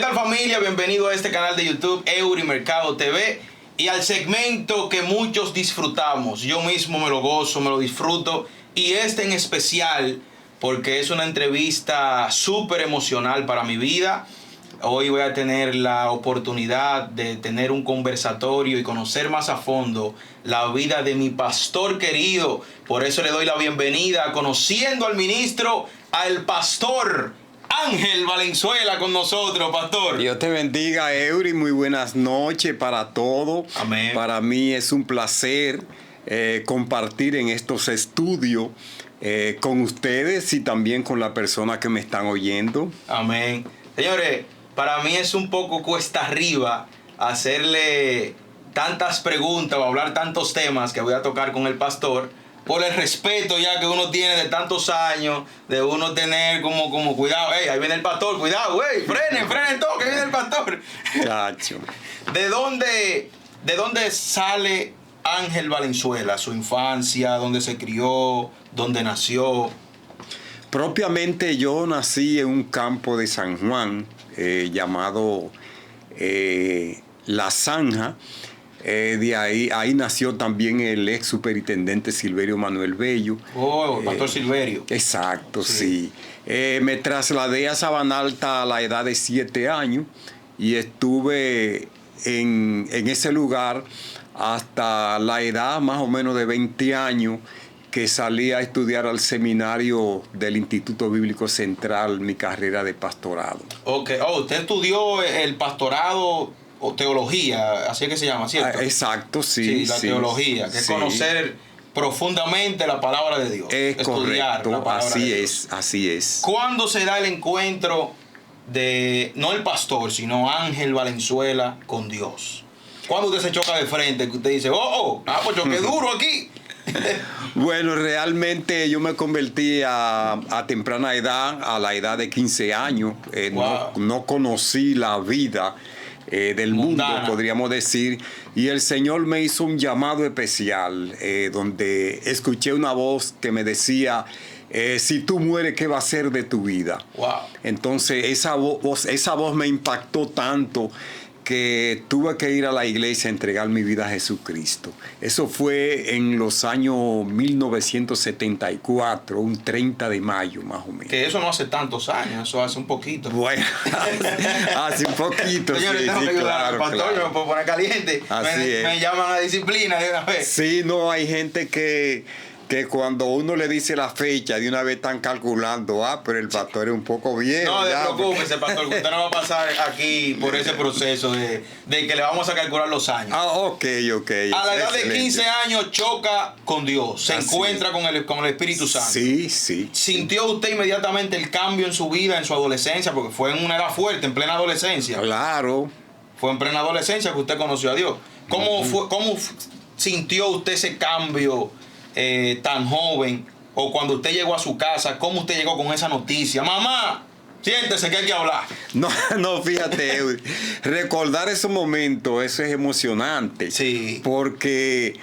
tal, familia? Bienvenido a este canal de YouTube Eurimercado TV y al segmento que muchos disfrutamos. Yo mismo me lo gozo, me lo disfruto, y este en especial porque es una entrevista súper emocional para mi vida. Hoy voy a tener la oportunidad de tener un conversatorio y conocer más a fondo la vida de mi pastor querido. Por eso le doy la bienvenida, conociendo al ministro, al pastor Ángel Valenzuela con nosotros, pastor. Dios te bendiga, Eury. Muy buenas noches para todos. Amén. Para mí es un placer compartir en estos estudios con ustedes y también con la persona que me están oyendo. Amén. Señores, para mí es un poco cuesta arriba hacerle tantas preguntas o hablar tantos temas que voy a tocar con el pastor, por el respeto ya que uno tiene de tantos años, de uno tener como cuidado. Hey, ahí viene el pastor, cuidado, güey, frenen todo, que viene el pastor. Chacho. ¿De dónde sale Ángel Valenzuela? Su infancia, dónde se crió, dónde nació. Propiamente yo nací en un campo de San Juan llamado La Zanja. De ahí nació también el ex superintendente Silverio Manuel Bello. Oh, pastor Silverio. Exacto, sí. Me trasladé a Sabana Alta a la edad de 7 años y estuve en ese lugar hasta la edad más o menos de 20 años, que salí a estudiar al seminario del Instituto Bíblico Central, mi carrera de pastorado. Ok, usted estudió el pastorado o teología, así es que se llama, ¿cierto? Exacto, sí. Sí, la teología, que es conocer profundamente la palabra de Dios. Es estudiar correcto, la palabra así de Dios. así es. ¿Cuándo se da el encuentro de, no el pastor, sino Ángel Valenzuela con Dios? ¿Cuándo usted se choca de frente? Que usted dice, pues choqué duro aquí. Bueno, realmente yo me convertí a temprana edad, a la edad de 15 años. Wow. No conocí la vida del mundana, mundo, podríamos decir, y el Señor me hizo un llamado especial, donde escuché una voz que me decía, si tú mueres, ¿qué va a ser de tu vida? Wow. Entonces esa voz me impactó tanto que tuve que ir a la iglesia a entregar mi vida a Jesucristo. Eso fue en los años 1974, un 30 de mayo más o menos. Que eso no hace tantos años, eso hace un poquito. Bueno, hace un poquito. Señores, sí, tengo que ayudar al pastor, claro. yo me puedo poner caliente. Me llaman a disciplina de una vez. Sí, no, hay gente que cuando uno le dice la fecha, de una vez están calculando, pero el pastor es un poco viejo. No, preocúpese, pastor, que usted no va a pasar aquí por ese proceso de que le vamos a calcular los años. Ok. A la edad de 15 años choca con Dios, se Así encuentra con el Espíritu Santo. Sí. ¿Sintió usted inmediatamente el cambio en su vida, en su adolescencia? Porque fue en una edad fuerte, en plena adolescencia. Claro. Fue en plena adolescencia que usted conoció a Dios. ¿Cómo sintió usted ese cambio tan joven? O cuando usted llegó a su casa, ¿cómo usted llegó con esa noticia? Mamá, siéntese que hay que hablar. No, fíjate, recordar ese momento, eso es emocionante. Sí. Porque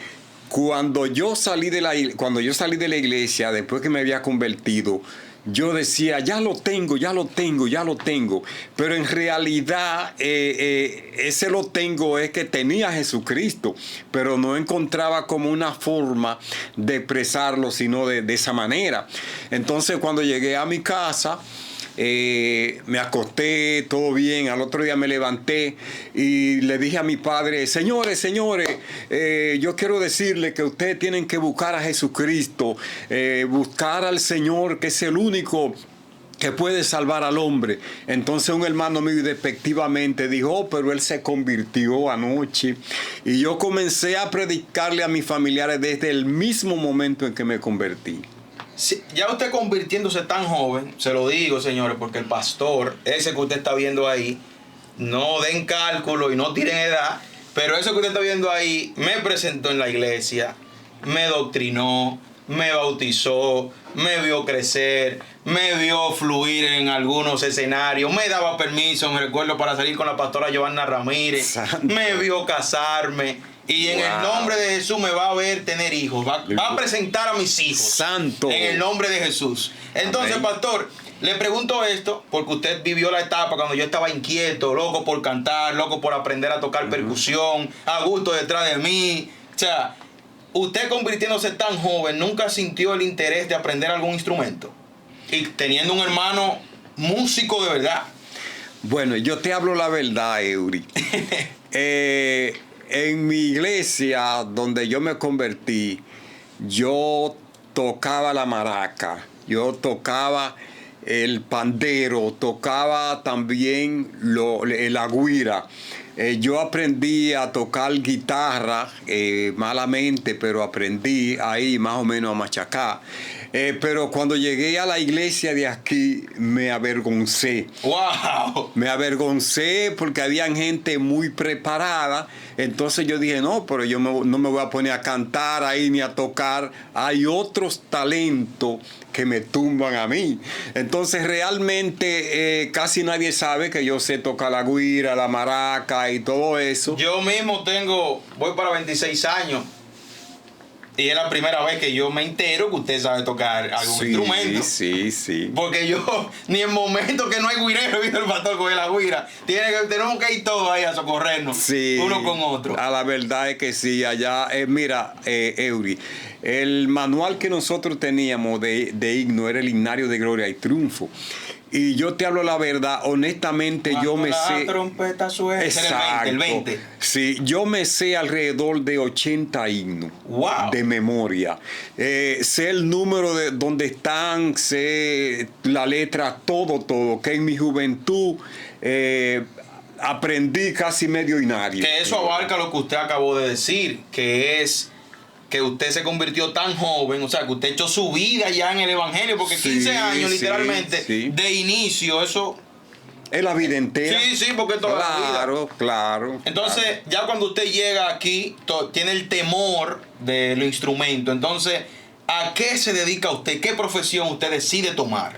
cuando yo salí de la iglesia, después que me había convertido, yo decía, ya lo tengo. Pero en realidad, ese lo tengo es que tenía a Jesucristo, pero no encontraba como una forma de expresarlo, sino de esa manera. Entonces, cuando llegué a mi casa, me acosté, todo bien. Al otro día me levanté y le dije a mi padre, señores, yo quiero decirle que ustedes tienen que buscar a Jesucristo, buscar al Señor, que es el único que puede salvar al hombre. Entonces un hermano mío despectivamente dijo, pero él se convirtió anoche. Y yo comencé a predicarle a mis familiares desde el mismo momento en que me convertí. Sí, ya usted convirtiéndose tan joven, se lo digo, señores, porque el pastor, ese que usted está viendo ahí, no den cálculo y no tiren edad, pero ese que usted está viendo ahí me presentó en la iglesia, me doctrinó, me bautizó, me vio crecer, me vio fluir en algunos escenarios, me daba permiso, me recuerdo, para salir con la pastora Giovanna Ramírez, Santo. Me vio casarme. Y en el nombre de Jesús me va a ver tener hijos. Va a presentar a mis hijos. Santo. En el nombre de Jesús. Entonces, Amén. pastor, Le pregunto esto porque usted vivió la etapa cuando yo estaba inquieto, loco por cantar, loco por aprender a tocar percusión, a gusto detrás de mí. O sea, usted convirtiéndose tan joven, ¿nunca sintió el interés de aprender algún instrumento? Y teniendo un hermano músico de verdad. Bueno, yo te hablo la verdad, Eury. En mi iglesia, donde yo me convertí, yo tocaba la maraca, yo tocaba el pandero, tocaba también la güira. Yo aprendí a tocar guitarra malamente, pero aprendí ahí más o menos a machacar. Pero cuando llegué a la iglesia de aquí, me avergoncé. ¡Wow! Me avergoncé porque había gente muy preparada. Entonces yo dije, no, pero yo no me voy a poner a cantar ahí ni a tocar. Hay otros talentos que me tumban a mí. Entonces realmente casi nadie sabe que yo sé tocar la güira, la maraca y todo eso. Yo mismo voy para 26 años. Y es la primera vez que yo me entero que usted sabe tocar algún instrumento. Sí. Porque yo, ni en momentos que no hay guirero, he visto el pastor coger la guira. Tenemos que ir todos ahí a socorrernos, uno con otro. A la verdad es que sí, allá, mira, Eury, el manual que nosotros teníamos de himno era el himnario de gloria y triunfo. Y yo te hablo la verdad, honestamente, yo me sé. La trompeta suena. Exacto. El 20. Sí, yo me sé alrededor de 80 himnos. Wow. De memoria. Sé el número de donde están, sé la letra, todo. Que en mi juventud aprendí casi medio himnario. Que eso abarca lo que usted acabó de decir, que es que usted se convirtió tan joven, o sea, que usted echó su vida ya en el evangelio, porque 15 años literalmente de inicio, eso es la vida entera. Sí, porque es toda la vida. Claro. Entonces, ya cuando usted llega aquí, tiene el temor de los instrumentos. Entonces, ¿a qué se dedica usted? ¿Qué profesión usted decide tomar?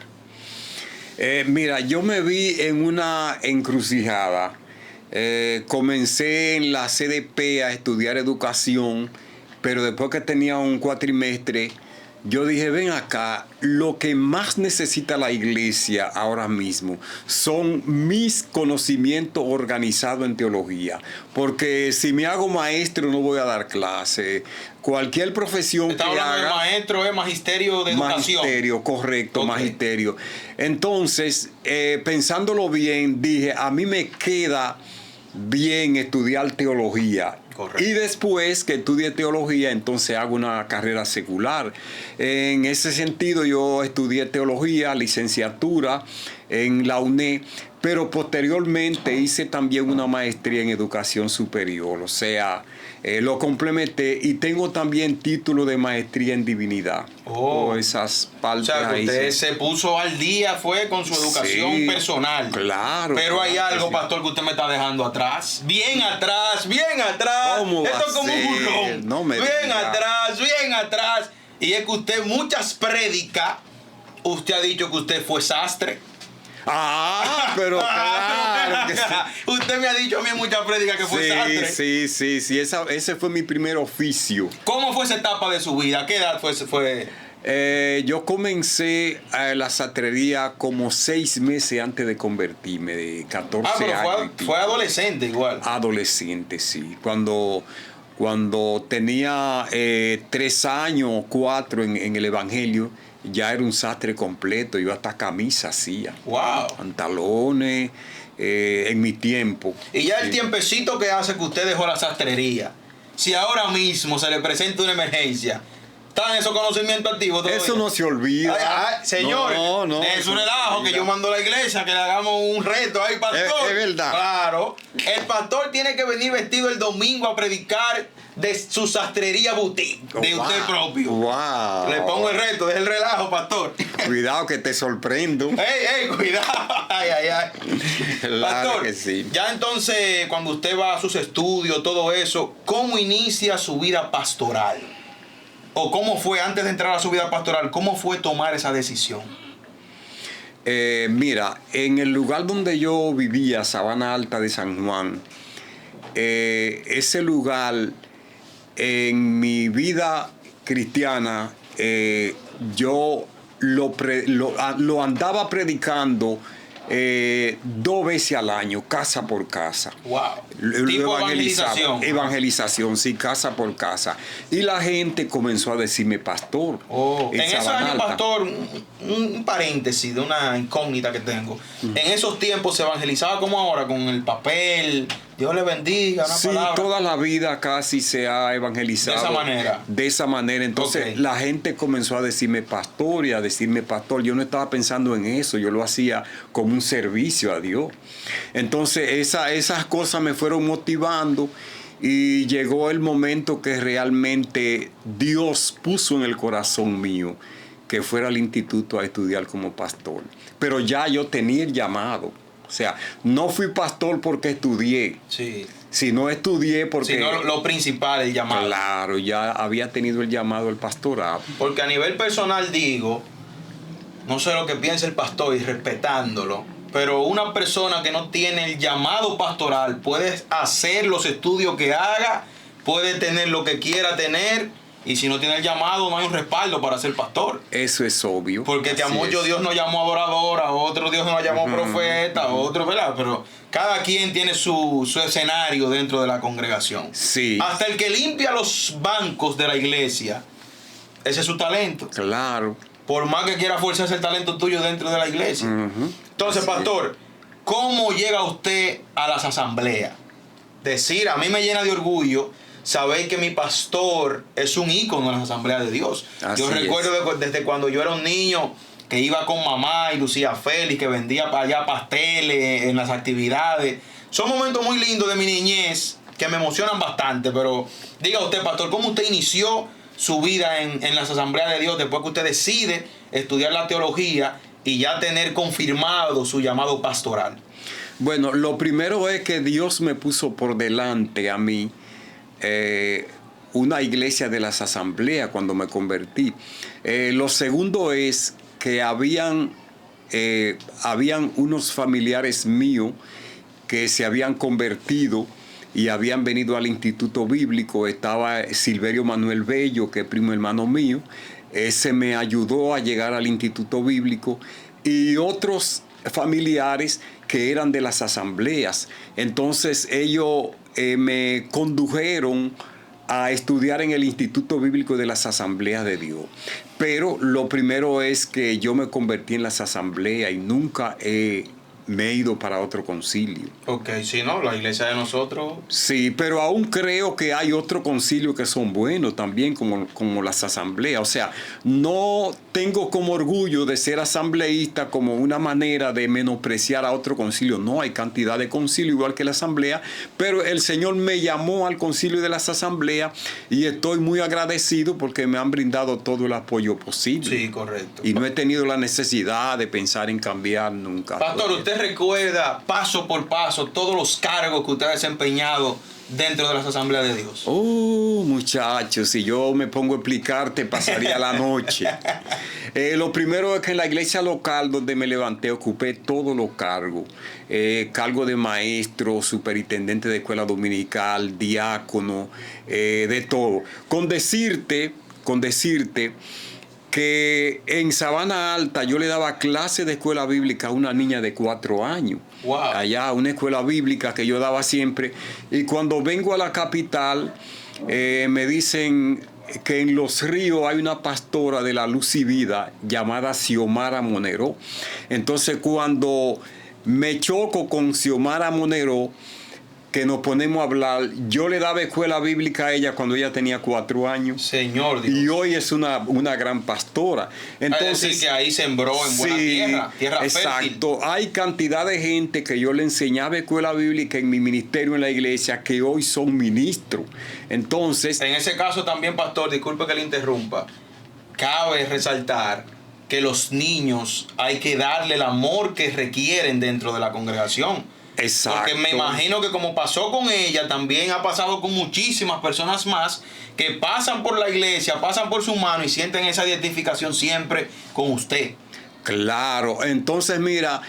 Mira, yo me vi en una encrucijada. Comencé en la CDP a estudiar educación, pero después que tenía un cuatrimestre, yo dije, ven acá, lo que más necesita la iglesia ahora mismo son mis conocimientos organizados en teología. Porque si me hago maestro no voy a dar clase. Cualquier profesión que haga... de maestro es magisterio de educación. Magisterio, correcto, okay. Magisterio. Entonces, pensándolo bien, dije, a mí me queda bien estudiar teología. Correcto. Y después que estudie teología, entonces hago una carrera secular. En ese sentido, yo estudié teología, licenciatura en la UNED, pero posteriormente hice también una maestría en educación superior. O sea, lo complementé y tengo también título de maestría en divinidad. Esas partes. O sea, que usted se puso al día, fue con su educación personal. Claro. Pero hay algo, pastor, que usted me está dejando atrás. Bien atrás. ¿Cómo Esto es como un burlón. No me bien atrás. Y es que usted muchas prédicas, usted ha dicho que usted fue sastre. Pero claro que sí. Usted me ha dicho a mí en muchas prédicas que fue sastre. Sí. Ese fue mi primer oficio. ¿Cómo fue esa etapa de su vida? ¿A qué edad fue? Yo comencé la sastrería como 6 meses antes de convertirme, de 14 años. Fue adolescente igual. Adolescente, sí. Cuando tenía 3 años, 4 en el evangelio, ya era un sastre completo. Yo hasta camisa hacía. Wow. Pantalones, en mi tiempo. Y ya el tiempecito que hace que usted dejó la sastrería, si ahora mismo se le presenta una emergencia, ¿están esos conocimientos activos todavía? Eso no se olvida. Señor, no, es un relajo que yo mando a la iglesia, que le hagamos un reto ahí, pastor. Es verdad. Claro. El pastor tiene que venir vestido el domingo a predicar de su sastrería boutique, de usted propio. Wow. Le pongo el reto, es el relajo, pastor. Cuidado que te sorprendo. ¡Ey, cuidado! ¡Ay! Claro, pastor, que sí. Ya entonces, cuando usted va a sus estudios, todo eso, ¿cómo inicia su vida pastoral? ¿O cómo fue, antes de entrar a su vida pastoral, cómo fue tomar esa decisión? Mira, en el lugar donde yo vivía, Sabana Alta de San Juan, ese lugar, en mi vida cristiana, yo lo andaba predicando 2 veces al año, casa por casa. Wow. Tipo evangelización. Evangelización, sí, casa por casa. Y la gente comenzó a decirme pastor. En esos años, pastor, un paréntesis de una incógnita que tengo. En esos tiempos se evangelizaba como ahora, con el papel. Dios le bendiga, una palabra. Sí, toda la vida casi se ha evangelizado. De esa manera. De esa manera. Entonces, la gente comenzó a decirme pastor y a decirme pastor. Yo no estaba pensando en eso, yo lo hacía como un servicio a Dios. Entonces, esas cosas me fueron motivando y llegó el momento que realmente Dios puso en el corazón mío que fuera al instituto a estudiar como pastor. Pero ya yo tenía el llamado. O sea, no fui pastor porque estudié. Sí. Sino estudié porque... Sino lo principal, el llamado. Claro, ya había tenido el llamado al pastorado. Porque a nivel personal digo, no sé lo que piensa el pastor y respetándolo, pero una persona que no tiene el llamado pastoral puede hacer los estudios que haga, puede tener lo que quiera tener, y si no tiene el llamado no hay un respaldo para ser pastor. Eso es obvio. Porque a muchos Dios nos llamó adorador, a otro Dios nos llamó profeta, a otro, ¿verdad? Pero cada quien tiene su escenario dentro de la congregación. Sí. Hasta el que limpia los bancos de la iglesia, ese es su talento. Claro. Por más que quiera forzarse el talento tuyo dentro de la iglesia. Entonces, pastor, ¿cómo llega usted a las asambleas? Decir, a mí me llena de orgullo saber que mi pastor es un ícono en las asambleas de Dios. Yo recuerdo desde cuando yo era un niño que iba con mamá y Lucía Félix, que vendía para allá pasteles en las actividades. Son momentos muy lindos de mi niñez que me emocionan bastante, pero diga usted, pastor, ¿cómo usted inició su vida en las asambleas de Dios después que usted decide estudiar la teología y ya tener confirmado su llamado pastoral? Bueno, lo primero es que Dios me puso por delante a mí una iglesia de las asambleas cuando me convertí. Lo segundo es que habían unos familiares míos que se habían convertido y habían venido al Instituto Bíblico. Estaba Silverio Manuel Bello, que es primo hermano mío. Ese me ayudó a llegar al Instituto Bíblico, y otros familiares que eran de las asambleas. Entonces ellos me condujeron a estudiar en el Instituto Bíblico de las Asambleas de Dios. Pero lo primero es que yo me convertí en las asambleas y nunca me he ido para otro concilio. Ok, sí, ¿no? La iglesia de nosotros. Sí, pero aún creo que hay otro concilio que son buenos también, como las asambleas. O sea, no tengo como orgullo de ser asambleísta como una manera de menospreciar a otro concilio. No, hay cantidad de concilios igual que la asamblea, pero el Señor me llamó al concilio de las asambleas y estoy muy agradecido porque me han brindado todo el apoyo posible. Sí, correcto. Y no he tenido la necesidad de pensar en cambiar nunca. Pastor, usted recuerda paso por paso todos los cargos que usted ha desempeñado dentro de las asambleas de Dios. Oh, muchachos, si yo me pongo a explicarte, pasaría la noche. Lo primero es que en la iglesia local donde me levanté ocupé todos los cargos. Cargo de maestro, superintendente de escuela dominical, diácono, de todo. Con decirte que en Sabana Alta yo le daba clases de escuela bíblica a una niña de 4 años. Wow. Allá, una escuela bíblica que yo daba siempre. Y cuando vengo a la capital, me dicen que en Los Ríos hay una pastora de la Luz y Vida llamada Xiomara Monero. Entonces, cuando me choco con Xiomara Monero, que nos ponemos a hablar, yo le daba escuela bíblica a ella cuando ella tenía 4 años. Señor Dios. Y hoy es una gran pastora. Entonces, es decir, que ahí sembró en buena tierra exacto. fértil. Hay cantidad de gente que yo le enseñaba escuela bíblica en mi ministerio en la iglesia que hoy son ministros. Entonces, en ese caso también, pastor, disculpe que le interrumpa, cabe resaltar que los niños hay que darle el amor que requieren dentro de la congregación. Exacto. Porque me imagino que como pasó con ella, también ha pasado con muchísimas personas más que pasan por la iglesia, pasan por su mano y sienten esa identificación siempre con usted. Claro. Entonces, mira,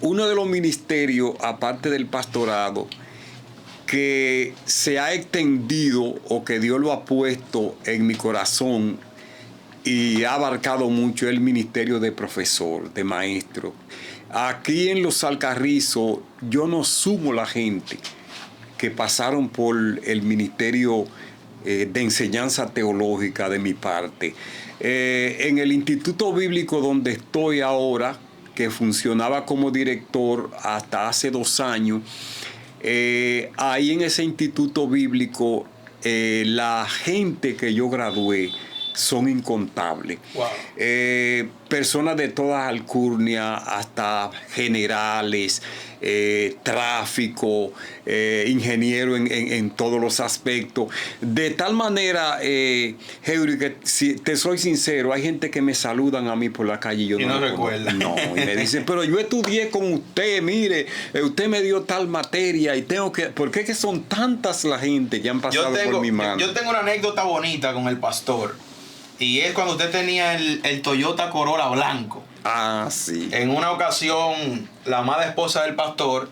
uno de los ministerios, aparte del pastorado, que se ha extendido o que Dios lo ha puesto en mi corazón y ha abarcado mucho el ministerio de profesor, de maestro. Aquí en Los Alcarrizos yo no sumo la gente que pasaron por el ministerio de enseñanza teológica de mi parte. En el Instituto Bíblico donde estoy ahora, que funcionaba como director hasta hace 2 años, ahí en ese Instituto Bíblico la gente que yo gradué son incontables. Wow. Personas de todas alcurnias, hasta generales, tráfico, ingeniero en todos los aspectos. De tal manera, Heury, que si te soy sincero, hay gente que me saludan a mí por la calle y yo no recuerda. No, y me dicen, pero yo estudié con usted, mire, usted me dio tal materia y tengo que... ¿Por qué que son tantas la gente que han pasado por mi mano? Yo tengo una anécdota bonita con el pastor. Y es cuando usted tenía el Toyota Corolla blanco. Ah, sí. En una ocasión, la amada esposa del pastor,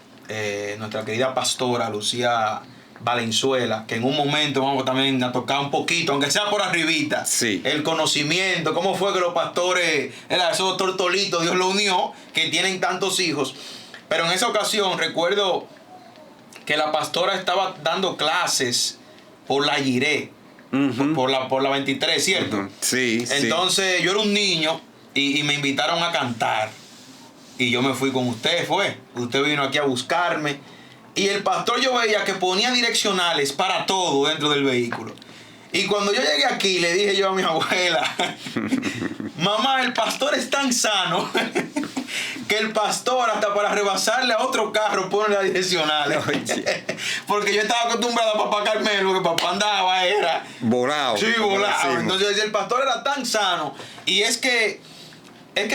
nuestra querida pastora Lucía Valenzuela, que en un momento vamos también a tocar un poquito, aunque sea por arribita, sí, el conocimiento, cómo fue que los pastores, esos tortolitos, Dios lo unió, que tienen tantos hijos. Pero en esa ocasión recuerdo que la pastora estaba dando clases por la Giré. Uh-huh. por la 23, ¿cierto? Uh-huh. Sí. Entonces yo era un niño y me invitaron a cantar. Y yo me fui con usted, Usted vino aquí a buscarme. Y el pastor yo veía que ponía direccionales para todo dentro del vehículo. Y cuando yo llegué aquí, le dije yo a mi abuela, mamá, el pastor es tan sano que el pastor hasta para rebasarle a otro carro pone las direccionales. Porque yo estaba acostumbrado a papá Carmelo, que papá andaba, era... volado. Sí, volado. Entonces el pastor era tan sano. Y es que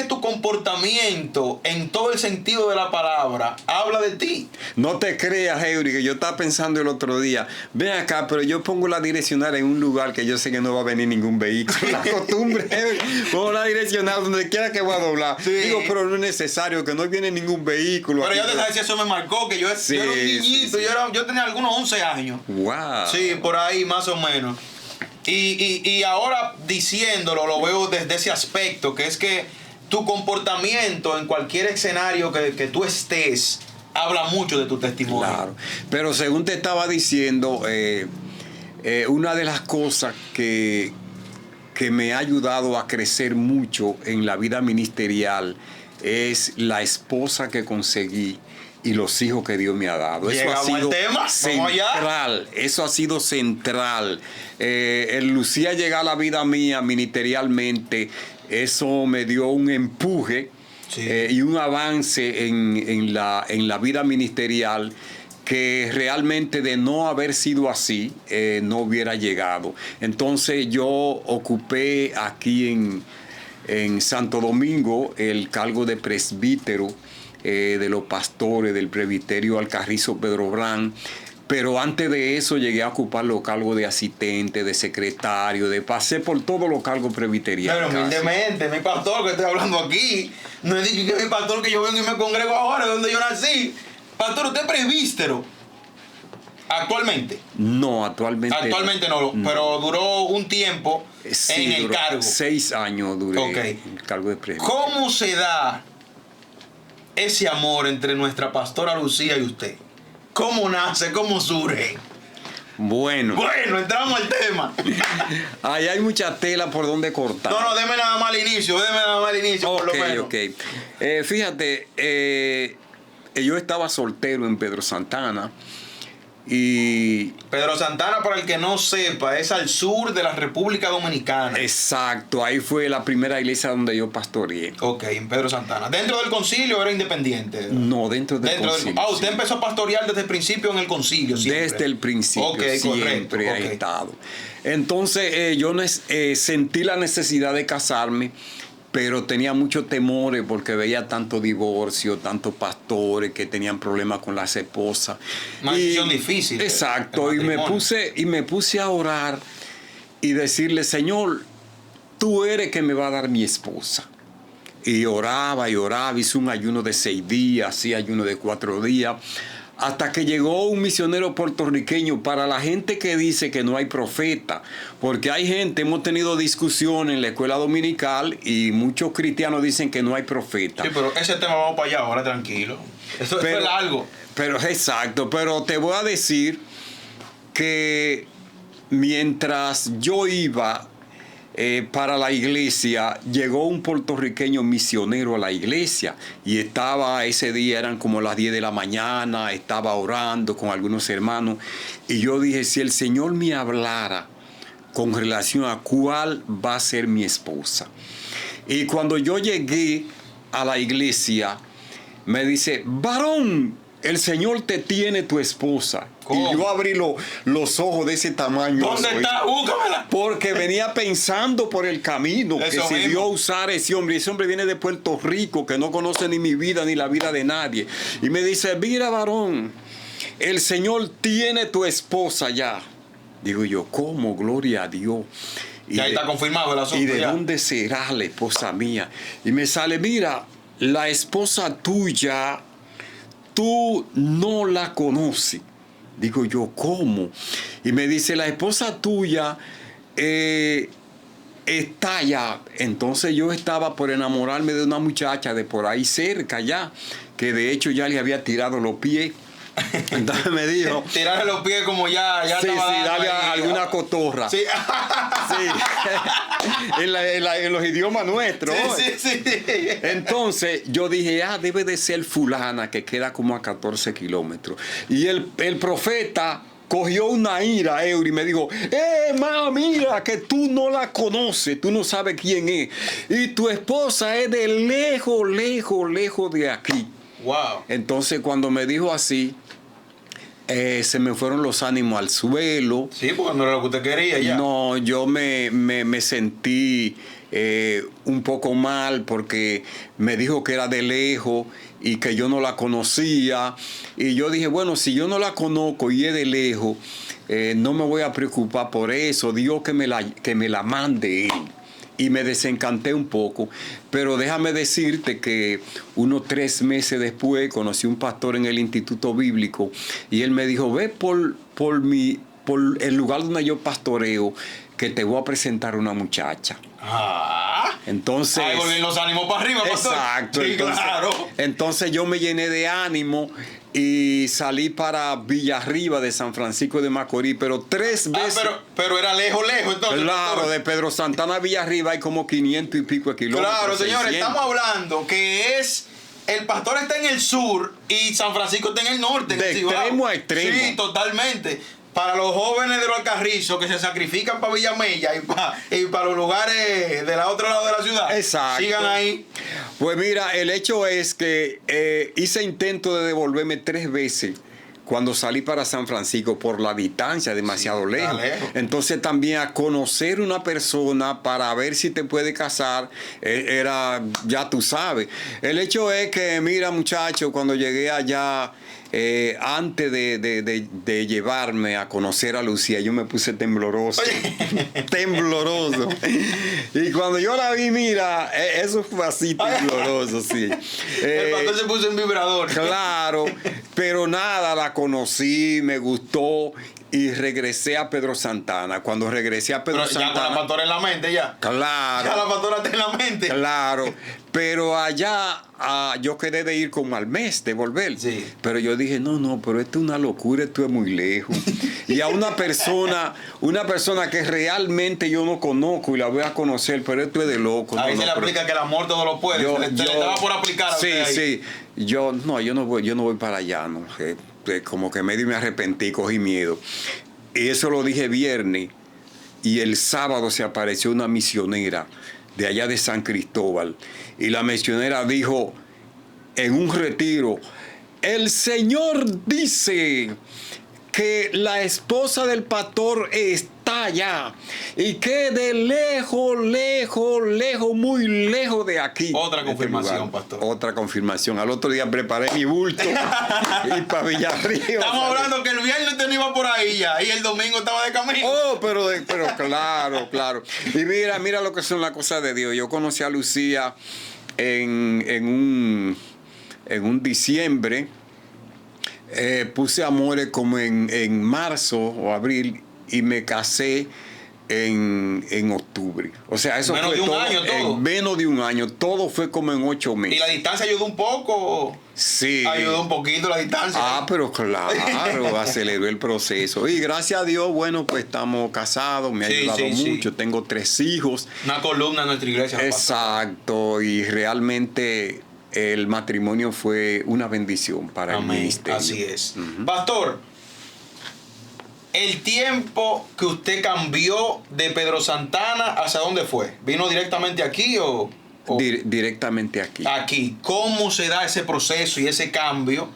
tu comportamiento, en todo el sentido de la palabra, habla de ti. No te creas, Heury, que yo estaba pensando el otro día, ven acá, pero yo pongo la direccional en un lugar que yo sé que no va a venir ningún vehículo. La costumbre, Heury, pongo la direccional donde quiera que voy a doblar. Sí. Digo, pero no es necesario, que no viene ningún vehículo. Pero ya te sabes si eso me marcó, que yo era un niñito, sí. Yo tenía algunos 11 años. Wow. Sí, por ahí más o menos. Y ahora diciéndolo, lo veo desde ese aspecto, que es que tu comportamiento en cualquier escenario que tú estés habla mucho de tu testimonio. Claro, pero según te estaba diciendo, una de las cosas que me ha ayudado a crecer mucho en la vida ministerial es la esposa que conseguí y los hijos que Dios me ha dado. Eso ha sido central. Eso ha sido central. El Lucía llega a la vida mía ministerialmente. Eso me dio un empuje, sí, y un avance en la vida ministerial que realmente, de no haber sido así, no hubiera llegado. Entonces yo ocupé aquí en Santo Domingo el cargo de presbítero de los pastores del presbiterio Alcarrizo Pedro Brán. Pero antes de eso llegué a ocupar los cargos de asistente, de secretario, pasé por todos los cargos presbiterianos. Pero humildemente, mi pastor que estoy hablando aquí, no es que mi pastor que yo vengo y me congrego ahora, donde yo nací. Pastor, ¿usted es presbítero? ¿Actualmente? No, actualmente no. Pero duró un tiempo en el cargo. 6 años duré en el cargo de presbítero. ¿Cómo se da ese amor entre nuestra pastora Lucía y usted? ¿Cómo nace? ¿Cómo surge? Bueno, entramos al tema. Ahí hay mucha tela por donde cortar. No, deme nada más al inicio, por lo menos. Ok. Fíjate, yo estaba soltero en Pedro Santana. Y Pedro Santana, para el que no sepa, es al sur de la República Dominicana. Exacto, ahí fue la primera iglesia donde yo pastoreé. Ok, en Pedro Santana. ¿Dentro del concilio o era independiente? No, dentro del concilio. Usted empezó a pastorear desde el principio en el concilio, siempre. Desde el principio, siempre he estado. Entonces yo sentí la necesidad de casarme, pero tenía muchos temores porque veía tanto divorcio, tantos pastores que tenían problemas con las esposas. Una decisión difícil. Exacto, y me puse a orar y decirle, Señor, tú eres que me va a dar mi esposa. Y oraba, hice un ayuno de 6 días, hacía ayuno de 4 días, hasta que llegó un misionero puertorriqueño. Para la gente que dice que no hay profeta, porque hay gente, hemos tenido discusión en la escuela dominical y muchos cristianos dicen que no hay profeta. Sí, pero ese tema vamos para allá ahora, tranquilo. Eso es largo. Pero exacto, pero te voy a decir que mientras yo iba para la iglesia, llegó un puertorriqueño misionero a la iglesia y estaba ese día, eran como las 10 de la mañana, estaba orando con algunos hermanos y yo dije, si el Señor me hablara con relación a cuál va a ser mi esposa. Y cuando yo llegué a la iglesia, me dice, varón, el Señor te tiene tu esposa. ¿Cómo? Y yo abrí los ojos de ese tamaño. ¿Dónde está? Búscamela. Porque venía pensando por el camino que si Dios usara ese hombre. Ese hombre viene de Puerto Rico, que no conoce ni mi vida ni la vida de nadie. Y me dice, mira, varón, el Señor tiene tu esposa ya. Digo yo, ¿cómo? Gloria a Dios. Y ahí está confirmado el asunto. ¿Y de dónde será la esposa mía? Y me sale, mira, la esposa tuya, tú no la conoces. Digo yo, ¿cómo? Y me dice, la esposa tuya está allá. Entonces yo estaba por enamorarme de una muchacha de por ahí cerca ya, que de hecho ya le había tirado los pies. Entonces me dijo, tirarle los pies como ya sí, estaba dale a alguna cotorra. Sí. Sí. en los idiomas nuestros. Sí. Entonces yo dije, debe de ser fulana, que queda como a 14 kilómetros. Y el profeta cogió una ira, Eury, y me dijo, mira, que tú no la conoces, tú no sabes quién es. Y tu esposa es de lejos de aquí. Wow. Entonces cuando me dijo así, se me fueron los ánimos al suelo. Sí, porque no era lo que usted quería ya. No, yo me sentí un poco mal porque me dijo que era de lejos y que yo no la conocía. Y yo dije, bueno, si yo no la conozco y es de lejos, no me voy a preocupar por eso. Dios que me la mande él. Y me desencanté un poco, pero déjame decirte que unos 3 meses después conocí un pastor en el Instituto Bíblico y él me dijo, ve por el lugar donde yo pastoreo, que te voy a presentar una muchacha. Entonces, ahí volvieron los ánimos para arriba, pastor. Exacto. Sí, claro. Entonces yo me llené de ánimo y salí para Villarriba de San Francisco de Macorís, pero 3 veces. Pero era lejos entonces. Claro, pastor. De Pedro Santana a Villarriba hay como 500 y pico de kilómetros. Claro, señores, estamos hablando que el pastor está en el sur y San Francisco está en el norte. De extremo a extremo. Sí, totalmente. Para los jóvenes de los Alcarrizos que se sacrifican para Villamella y para los lugares del otro lado de la ciudad. Exacto. Sigan ahí. Pues mira, el hecho es que hice intento de devolverme 3 veces cuando salí para San Francisco por la distancia, demasiado lejos. Entonces también a conocer una persona para ver si te puede casar, era, ya tú sabes. El hecho es que, mira muchacho, cuando llegué allá, antes de llevarme a conocer a Lucía, yo me puse tembloroso. Tembloroso. Y cuando yo la vi, mira, eso fue así tembloroso, sí. El pastor se puso en vibrador. Claro, pero nada, la conocí, me gustó y regresé a Pedro Santana. Cuando regresé a Pedro Santana. Ya con la pastora en la mente, ya. Claro. Ya la pastora está en la mente. Claro. Pero allá yo quedé de ir como al mes, de volver. Sí. Pero yo dije, no, pero esto es una locura, esto es muy lejos. Y a una persona que realmente yo no conozco y la voy a conocer, pero esto es de loco. Ahí se le aplica que el amor todo lo puede. Se le estaba por aplicar a usted ahí. Sí. Yo no voy para allá, no. Como que medio me arrepentí, cogí miedo. Y eso lo dije viernes. Y el sábado se apareció una misionera de allá de San Cristóbal. Y la misionera dijo en un retiro, el Señor dice que la esposa del pastor está allá y que de lejos, muy lejos de aquí. Otra confirmación, pastor. Otra confirmación. Al otro día preparé mi bulto y para Villarriba. Estamos hablando que el viernes usted no iba por ahí ya y el domingo estaba de camino. Pero claro. Y mira lo que son las cosas de Dios. Yo conocí a Lucía en un diciembre. Puse amores como en marzo o abril y me casé en octubre. O sea, eso menos fue de un todo, año todo. en menos de un año. Todo fue como en 8 meses. ¿Y la distancia ayudó un poco? Sí. Ayudó un poquito la distancia. Pero claro, aceleró el proceso. Y gracias a Dios, bueno, pues estamos casados, me ha Sí, ayudado sí, mucho. sí. Tengo 3 hijos. Una columna en nuestra iglesia. Exacto, y realmente el matrimonio fue una bendición para el Amén. ministerio. Así es. Ujú. Pastor, el tiempo que usted cambió de Pedro Santana, ¿hacia dónde fue? ¿Vino directamente aquí o...? Directamente aquí. Aquí? ¿Cómo se da ese proceso y ese cambio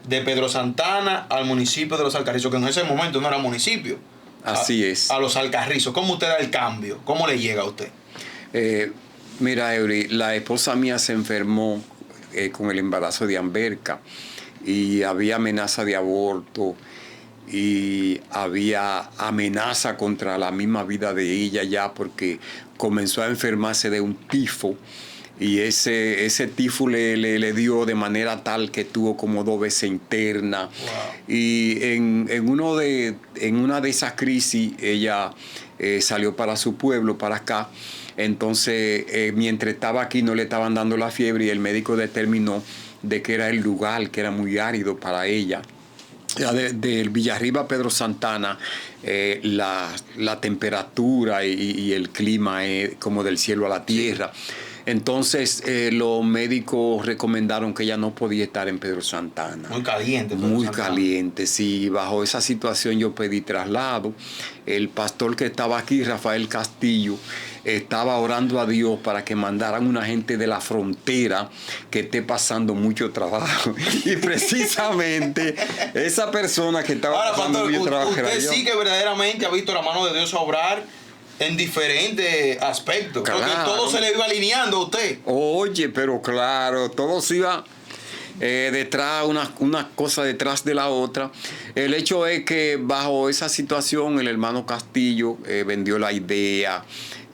de Pedro Santana al municipio de Los Alcarrizos, que en ese momento no era municipio? Así es. A Los Alcarrizos. ¿Cómo usted da el cambio? ¿Cómo le llega a usted? Mira, Eury, la esposa mía se enfermó con el embarazo de Amberca y había amenaza de aborto y había amenaza contra la misma vida de ella ya porque comenzó a enfermarse de un tifo y ese tifo le dio de manera tal que tuvo como 2 veces interna. Wow. Y en una de esas crisis ella salió para su pueblo, para acá. Entonces, mientras estaba aquí no le estaban dando la fiebre y el médico determinó de que era el lugar, que era muy árido para ella. Del Villarriba a Pedro Santana, la temperatura y el clima es como del cielo a la tierra. Entonces, los médicos recomendaron que ella no podía estar en Pedro Santana. Muy caliente. Muy caliente, sí. Bajo esa situación yo pedí traslado. El pastor que estaba aquí, Rafael Castillo, estaba orando a Dios para que mandaran una gente de la frontera que esté pasando mucho trabajo. Y precisamente esa persona que estaba Ahora, pasando pastor, mucho trabajo usted era yo. sí que verdaderamente ha visto la mano de Dios obrar en diferentes aspectos. Claro. Porque todo se le iba alineando a usted. Oye, pero claro, todo se iba detrás, una cosa detrás de la otra. El hecho es que bajo esa situación el hermano Castillo vendió la idea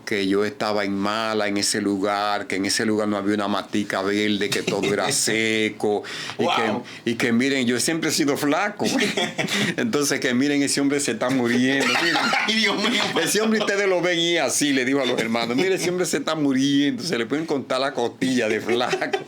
que yo estaba en mala en ese lugar, que en ese lugar no había una matica verde, que todo era seco. Wow. y que miren, yo siempre he sido flaco. Entonces que miren, ese hombre se está muriendo. Miren, Ay, Dios mío. ese hombre ustedes lo ven y así, le digo a los hermanos, mire, ese hombre se está muriendo, se le pueden contar la costilla de flaco.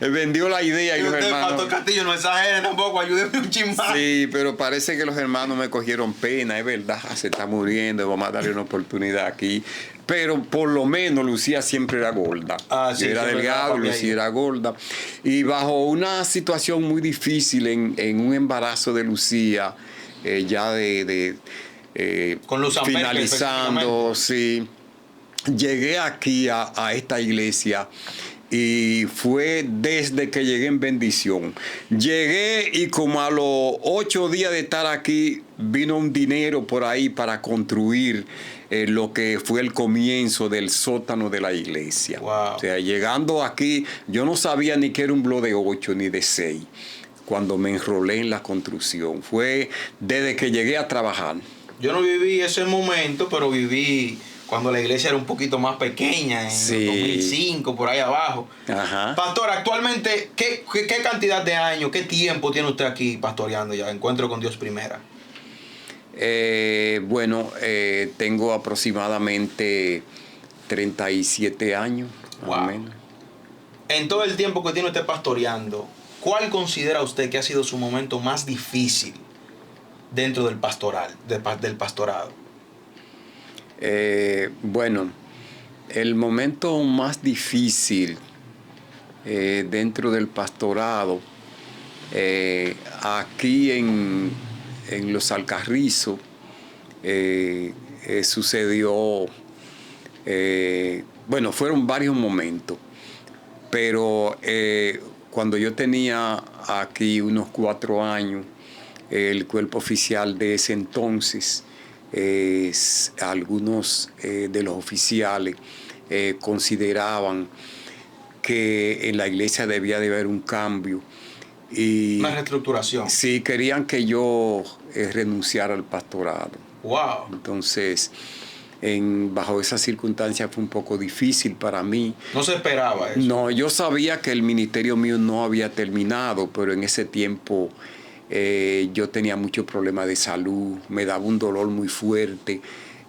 Vendió la idea y Y los usted, hermanos... Pastor Castillo, no exagere tampoco, ayúdeme un chismán. Sí, pero parece que los hermanos me cogieron pena, es verdad, se está muriendo, vamos a darle una oportunidad aquí. Pero por lo menos Lucía siempre era gorda. Sí, yo era siempre delgado, estaba Lucía era gorda. Y bajo una situación muy difícil en un embarazo de Lucía, ya Con Luz Amberca, finalizando, sí, llegué aquí a esta iglesia. Y fue desde que llegué en bendición. Llegué y como a los 8 días de estar aquí, vino un dinero por ahí para construir lo que fue el comienzo del sótano de la iglesia. Wow. O sea, llegando aquí, yo no sabía ni que era un bloque de 8 ni de 6 cuando me enrolé en la construcción. Fue desde que llegué a trabajar. Yo no viví ese momento, pero viví cuando la iglesia era un poquito más pequeña, en Sí. 2005, por ahí abajo. Ajá. Pastor, actualmente, ¿qué cantidad de años, qué tiempo tiene usted aquí pastoreando ya? Encuentro con Dios Primera. Tengo aproximadamente 37 años, más Wow. o menos. En todo el tiempo que tiene usted pastoreando, ¿cuál considera usted que ha sido su momento más difícil dentro del del pastorado? El momento más difícil dentro del pastorado, aquí en Los Alcarrizos, sucedió, fueron varios momentos, pero cuando yo tenía aquí unos 4 años, el cuerpo oficial de ese entonces, algunos de los oficiales consideraban que en la iglesia debía de haber un cambio. Y Una reestructuración. sí, querían que yo renunciara al pastorado. Wow. Entonces, bajo esas circunstancias fue un poco difícil para mí. No se esperaba eso. No, yo sabía que el ministerio mío no había terminado, pero en ese tiempo Yo tenía muchos problemas de salud, me daba un dolor muy fuerte.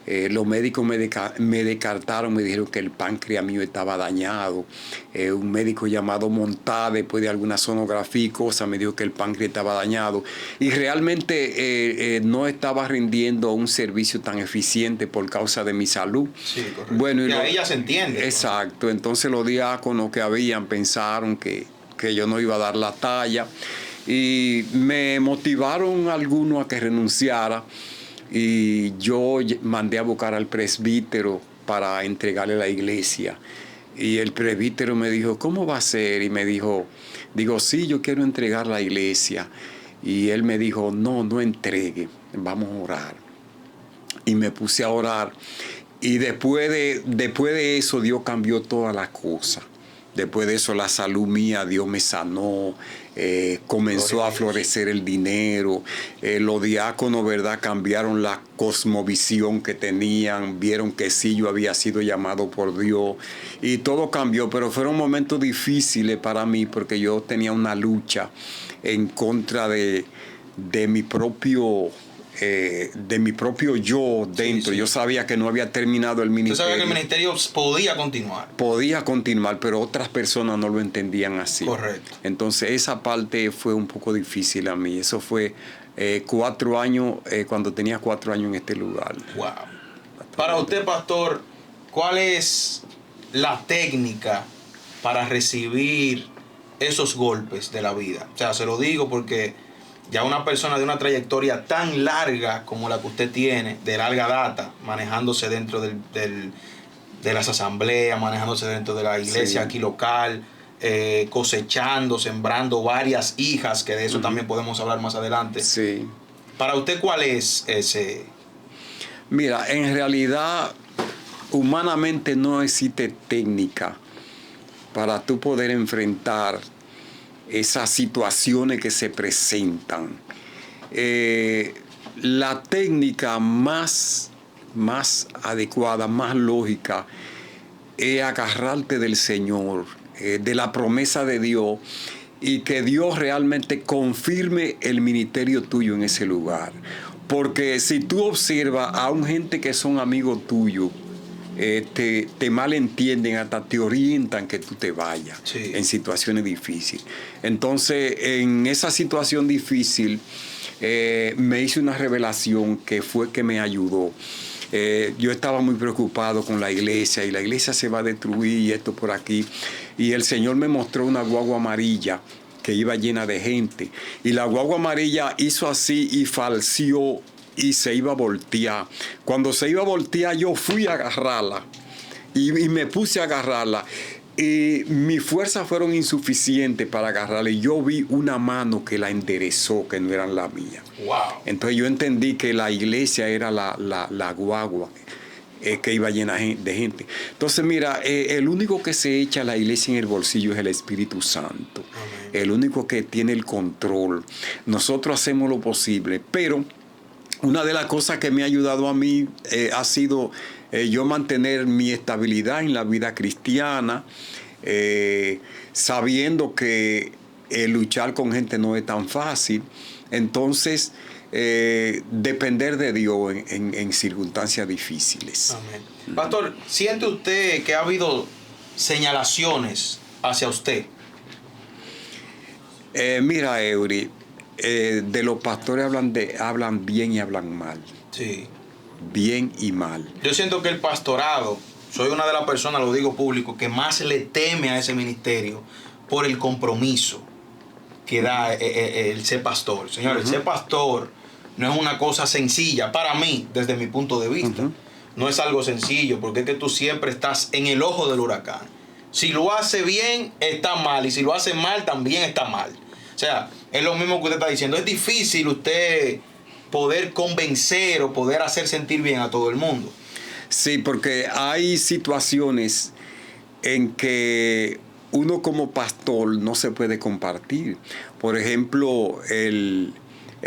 Los médicos me descartaron, me dijeron que el páncreas mío estaba dañado. Un médico llamado Montá, después de alguna sonografía y cosas, me dijo que el páncreas estaba dañado. Y realmente no estaba rindiendo un servicio tan eficiente por causa de mi salud. Sí, correcto. Bueno, y ahí ya se entiende. Exacto. Entonces los diáconos que habían pensaron que yo no iba a dar la talla. Y me motivaron algunos a que renunciara. Y yo mandé a buscar al presbítero para entregarle la iglesia. Y el presbítero me dijo, ¿cómo va a ser? Y me dijo, sí, yo quiero entregar la iglesia. Y él me dijo, no entregue, vamos a orar. Y me puse a orar. Y después de eso, Dios cambió todas las cosas. Después de eso, la salud mía, Dios me sanó. Comenzó a florecer el dinero. Los diáconos, ¿verdad?, cambiaron la cosmovisión que tenían. Vieron que sí, yo había sido llamado por Dios. Y todo cambió, pero fueron momentos difíciles para mí porque yo tenía una lucha en contra de mi propio yo dentro. Sí. Yo sabía que no había terminado el ministerio. Usted sabía que el ministerio podía continuar. Podía continuar, pero otras personas no lo entendían así. Correcto. Entonces esa parte fue un poco difícil a mí. Eso fue 4 años, cuando tenía 4 años en este lugar. Wow. Para usted, pastor, ¿cuál es la técnica para recibir esos golpes de la vida? O sea, se lo digo porque ya una persona de una trayectoria tan larga como la que usted tiene, de larga data, manejándose dentro de las asambleas, manejándose dentro de la iglesia aquí local, cosechando, sembrando varias hijas, que de eso también podemos hablar más adelante. Sí. Para usted, ¿cuál es ese? Mira, en realidad, humanamente no existe técnica para tú poder enfrentar esas situaciones que se presentan. La técnica más adecuada, más lógica, es agarrarte del Señor, de la promesa de Dios, y que Dios realmente confirme el ministerio tuyo en ese lugar. Porque si tú observas a un gente que son amigos tuyos, te malentienden, hasta te orientan que tú te vayas. Sí. En situaciones difíciles. Entonces, en esa situación difícil, me hice una revelación que fue que me ayudó. Yo estaba muy preocupado con la iglesia, y la iglesia se va a destruir y esto por aquí. Y el Señor me mostró una guagua amarilla que iba llena de gente. Y la guagua amarilla hizo así y falseó y se iba a voltear. Cuando se iba a voltear, yo fui a agarrarla y me puse a agarrarla. Y mis fuerzas fueron insuficientes para agarrarla. Y yo vi una mano que la enderezó, que no eran la mía. Wow. Entonces yo entendí que la iglesia era la guagua que iba llena de gente. Entonces mira, el único que se echa la iglesia en el bolsillo es el Espíritu Santo. Amén. El único que tiene el control. Nosotros hacemos lo posible, pero una de las cosas que me ha ayudado a mí ha sido yo mantener mi estabilidad en la vida cristiana, sabiendo que luchar con gente no es tan fácil. Entonces, depender de Dios en circunstancias difíciles. Amén. Pastor, ¿siente usted que ha habido señalaciones hacia usted? Mira, Eury, de los pastores hablan bien y hablan mal. Sí. Bien y mal. Yo siento que el pastorado, soy una de las personas, lo digo público, que más le teme a ese ministerio por el compromiso que da el ser pastor. Señores, el ser pastor no es una cosa sencilla para mí, desde mi punto de vista. No es algo sencillo, porque es que tú siempre estás en el ojo del huracán. Si lo hace bien, está mal, y si lo hace mal, también está mal. O sea, es lo mismo que usted está diciendo. Es difícil usted poder convencer o poder hacer sentir bien a todo el mundo. Sí, porque hay situaciones en que uno como pastor no se puede compartir. Por ejemplo,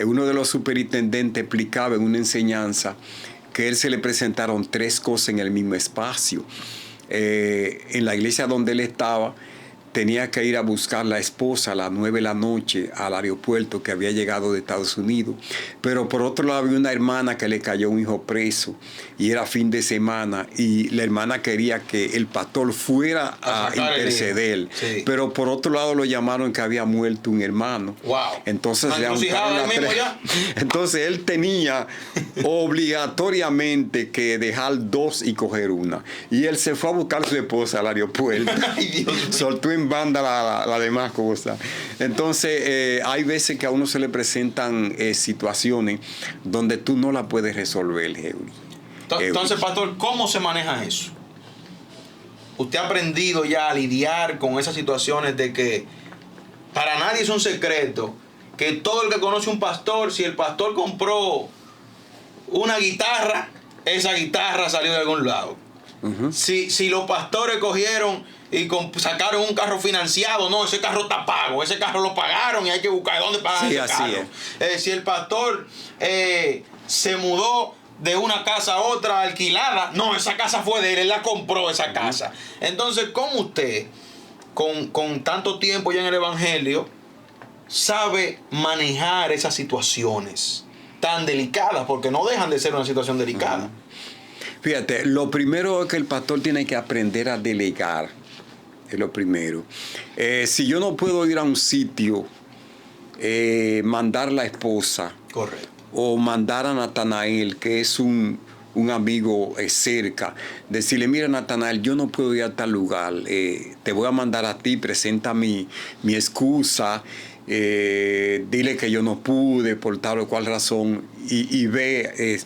uno de los superintendentes explicaba en una enseñanza que a él se le presentaron 3 cosas en el mismo espacio. En la iglesia donde él estaba, tenía que ir a buscar la esposa a las 9 de la noche al aeropuerto que había llegado de Estados Unidos. Pero por otro lado había una hermana que le cayó un hijo preso y era fin de semana y la hermana quería que el pastor fuera a interceder. Sí. Pero por otro lado lo llamaron que había muerto un hermano. Wow. Entonces, entonces él tenía obligatoriamente que dejar 2 y coger una. Y él se fue a buscar a su esposa al aeropuerto. Ay, Dios mío. Soltó en banda la demás cosas. Entonces, hay veces que a uno se le presentan situaciones donde tú no la puedes resolver, Eury. Entonces, pastor, ¿cómo se maneja eso? ¿Usted ha aprendido ya a lidiar con esas situaciones de que para nadie es un secreto que todo el que conoce un pastor, si el pastor compró una guitarra, esa guitarra salió de algún lado? Uh-huh. Si los pastores cogieron y sacaron un carro financiado, no, ese carro está pago, ese carro lo pagaron y hay que buscar dónde pagar ese carro. Si el pastor se mudó de una casa a otra alquilada, no, esa casa fue de él la compró esa casa. Entonces, ¿cómo usted, con tanto tiempo ya en el evangelio, sabe manejar esas situaciones tan delicadas? Porque no dejan de ser una situación delicada. Fíjate, lo primero es que el pastor tiene que aprender a delegar. Es lo primero. Si yo no puedo ir a un sitio, mandar la esposa. Correcto. O mandar a Natanael, que es un amigo cerca, decirle, mira Natanael, yo no puedo ir a tal lugar, te voy a mandar a ti, presenta mi excusa, dile que yo no pude por tal o cual razón y ve,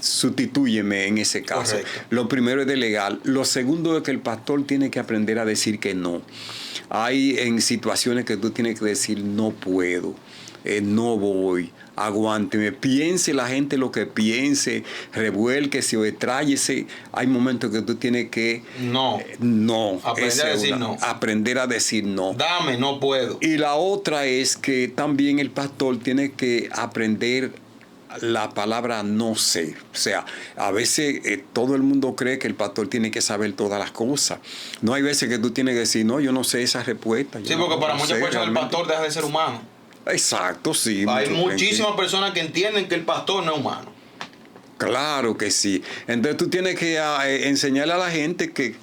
sustitúyeme en ese caso. Correcto. Lo primero es delegar. Lo segundo es que el pastor tiene que aprender a decir que no. Hay en situaciones que tú tienes que decir no puedo, no voy, aguánteme, piense la gente lo que piense, revuélquese o extráyese. Hay momentos que tú tienes que aprender a decir no. Dame, no puedo. Y la otra es que también el pastor tiene que aprender la palabra no sé. O sea, a veces todo el mundo cree que el pastor tiene que saber todas las cosas. No hay veces que tú tienes que decir, no, yo no sé esa respuesta. Sí, porque para muchas personas el pastor deja de ser humano. Exacto, sí. Hay muchísimas personas que entienden que el pastor no es humano. Claro que sí. Entonces tú tienes que enseñarle a la gente que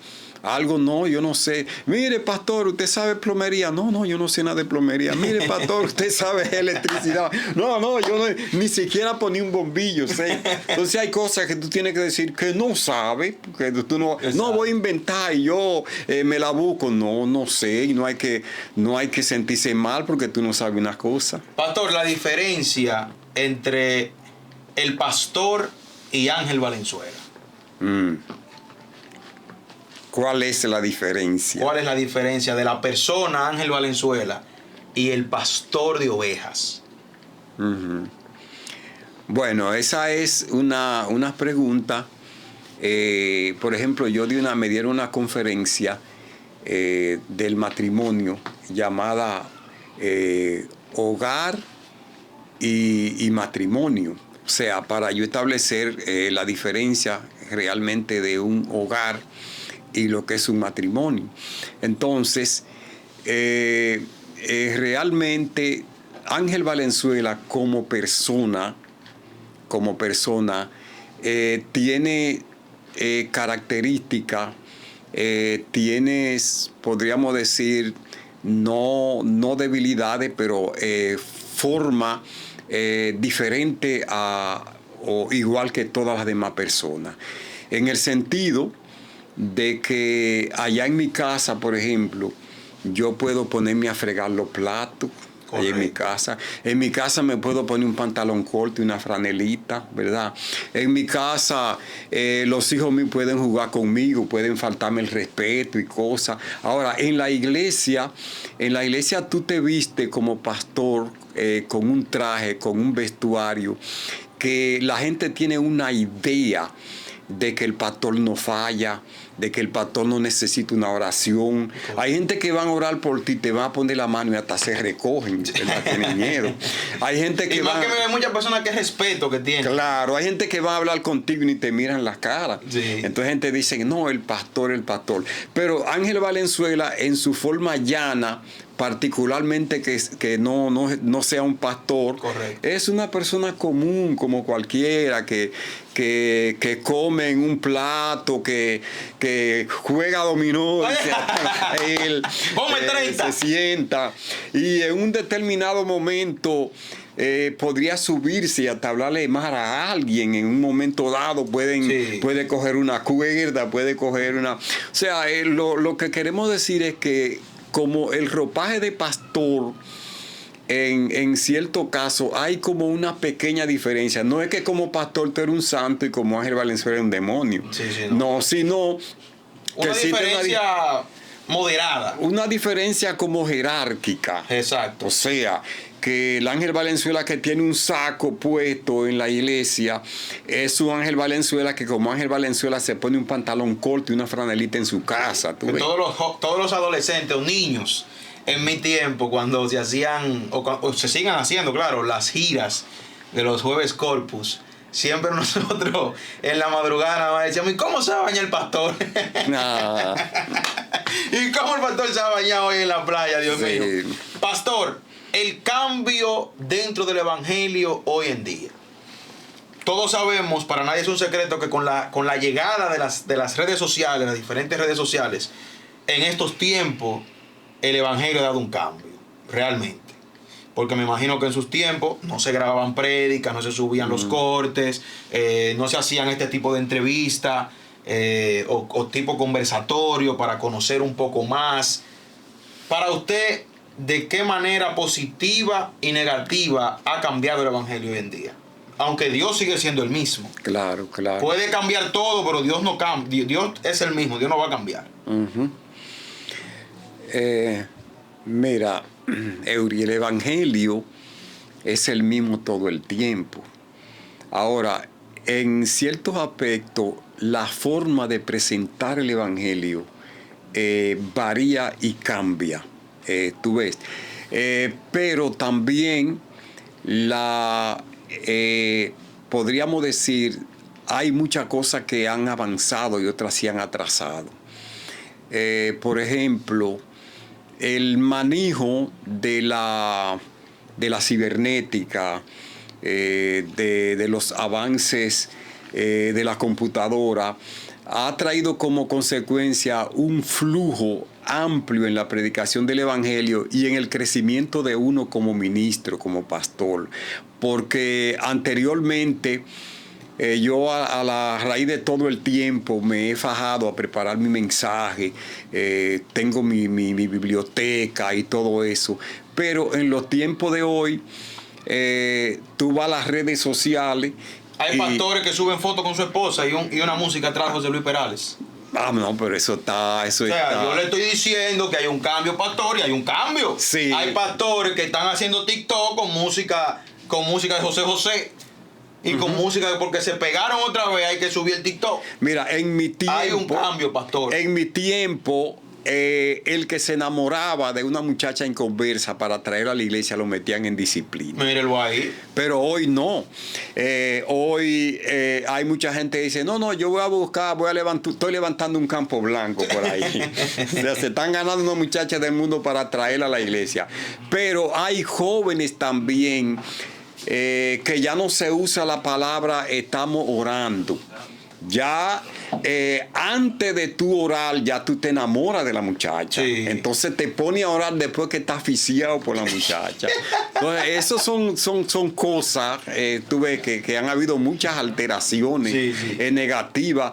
algo no, yo no sé. Mire, pastor, ¿usted sabe plomería? No, yo no sé nada de plomería. Mire, pastor, ¿usted sabe electricidad? No, yo ni siquiera poní un bombillo, sé. Entonces hay cosas que tú tienes que decir que no sabes, que tú no voy a inventar y yo me la busco. No sé, y no hay que sentirse mal porque tú no sabes una cosa. Pastor, la diferencia entre el pastor y Ángel Valenzuela. ¿Cuál es la diferencia? ¿Cuál es la diferencia de la persona Ángel Valenzuela y el pastor de ovejas? Uh-huh. Bueno, esa es una pregunta. Por ejemplo, me dieron una conferencia del matrimonio llamada Hogar y Matrimonio. O sea, para yo establecer la diferencia realmente de un hogar y lo que es un matrimonio. Entonces, realmente Ángel Valenzuela como persona tiene características, tienes, podríamos decir, no debilidades, pero forma diferente o igual que todas las demás personas. En el sentido de que allá en mi casa, por ejemplo, yo puedo ponerme a fregar los platos. Allá en mi casa me puedo poner un pantalón corto y una franelita, ¿verdad? En mi casa los hijos míos pueden jugar conmigo, pueden faltarme el respeto y cosas. Ahora, en la iglesia tú te viste como pastor con un traje, con un vestuario, que la gente tiene una idea de que el pastor no falla, de que el pastor no necesita una oración. Hay gente que van a orar por ti, te van a poner la mano y hasta se recogen el mantenimiento. Hay gente que y más que hay muchas personas que respeto que tienen. Claro, hay gente que va a hablar contigo y ni te miran la cara. Sí. Entonces gente dice, no, el pastor. Pero Ángel Valenzuela, en su forma llana, particularmente que no sea un pastor, correcto, es una persona común como cualquiera, que come en un plato, que juega dominó, se sienta y en un determinado momento podría subirse y hasta hablarle más a alguien en un momento dado. Puede coger una cuerda, puede coger una... O sea, lo que queremos decir es que como el ropaje de pastor, en cierto caso hay como una pequeña diferencia. No es que como pastor tú eres un santo y como Ángel Valenzuela es un demonio. No, sino una diferencia moderada. Una diferencia como jerárquica. Exacto. O sea, que el Ángel Valenzuela que tiene un saco puesto en la iglesia es un Ángel Valenzuela que como Ángel Valenzuela se pone un pantalón corto y una franelita en su casa. Todos los adolescentes o niños en mi tiempo, cuando se hacían o se sigan haciendo, claro, las giras de los jueves Corpus, siempre nosotros en la madrugada decíamos, ¿y cómo se va a bañar el pastor? Nah. ¿Y cómo el pastor se va a bañar hoy en la playa, Dios mío? Pastor, el cambio dentro del evangelio hoy en día. Todos sabemos, para nadie es un secreto, que con la llegada de las redes sociales, las diferentes redes sociales, en estos tiempos, el evangelio ha dado un cambio, realmente. Porque me imagino que en sus tiempos no se grababan prédicas, no se subían los cortes, no se hacían este tipo de entrevistas o tipo conversatorio para conocer un poco más. Para usted, ¿de qué manera positiva y negativa ha cambiado el evangelio hoy en día? Aunque Dios sigue siendo el mismo. Claro. Puede cambiar todo, pero Dios no cambia. Dios es el mismo, Dios no va a cambiar. Mira, Eury, el evangelio es el mismo todo el tiempo. Ahora, en ciertos aspectos, la forma de presentar el evangelio varía y cambia. Tú ves. Pero también podríamos decir, hay muchas cosas que han avanzado y otras se han atrasado. Por ejemplo, el manejo de la cibernética, de los avances de la computadora, ha traído como consecuencia un flujo amplio en la predicación del evangelio y en el crecimiento de uno como ministro, como pastor. Porque anteriormente yo a la raíz de todo el tiempo me he fajado a preparar mi mensaje, tengo mi biblioteca y todo eso. Pero en los tiempos de hoy, tú vas a las redes sociales. Hay pastores que suben fotos con su esposa y una música atrás de José Luis Perales. No, pero eso está. Yo le estoy diciendo que hay un cambio, pastor, y hay un cambio. Sí. Hay pastores que están haciendo TikTok con música de José José. Y con música, porque se pegaron otra vez, hay que subir el TikTok. Mira, en mi tiempo. Hay un cambio, pastor. En mi tiempo, el que se enamoraba de una muchacha en conversa para traerla a la iglesia lo metían en disciplina. Mírelo ahí. Pero hoy no. Hoy hay mucha gente que dice, no, yo estoy levantando un campo blanco por ahí. O sea, se están ganando una muchacha del mundo para traerla a la iglesia. Pero hay jóvenes también que ya no se usa la palabra estamos orando. Ya antes de tú orar, ya tú te enamoras de la muchacha. Sí. Entonces te pones a orar después que estás asfixiado por la muchacha. Entonces, eso son cosas, tú ves que han habido muchas alteraciones negativas.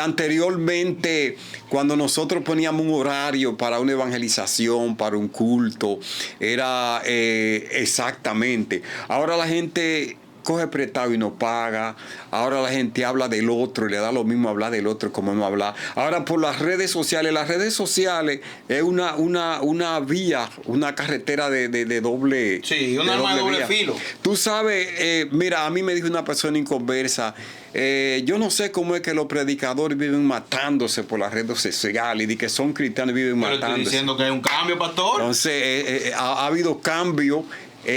Anteriormente, cuando nosotros poníamos un horario para una evangelización, para un culto, era exactamente. Ahora la gente coge prestado y no paga. Ahora la gente habla del otro y le da lo mismo hablar del otro como no hablar. Ahora por las redes sociales es una vía, una carretera de doble. Sí, un arma de doble filo. Tú sabes, mira, a mí me dijo una persona inconversa, yo no sé cómo es que los predicadores viven matándose por las redes sociales y que son cristianos y viven Pero matándose. estoy diciendo que hay un cambio, pastor. Entonces, ha habido cambios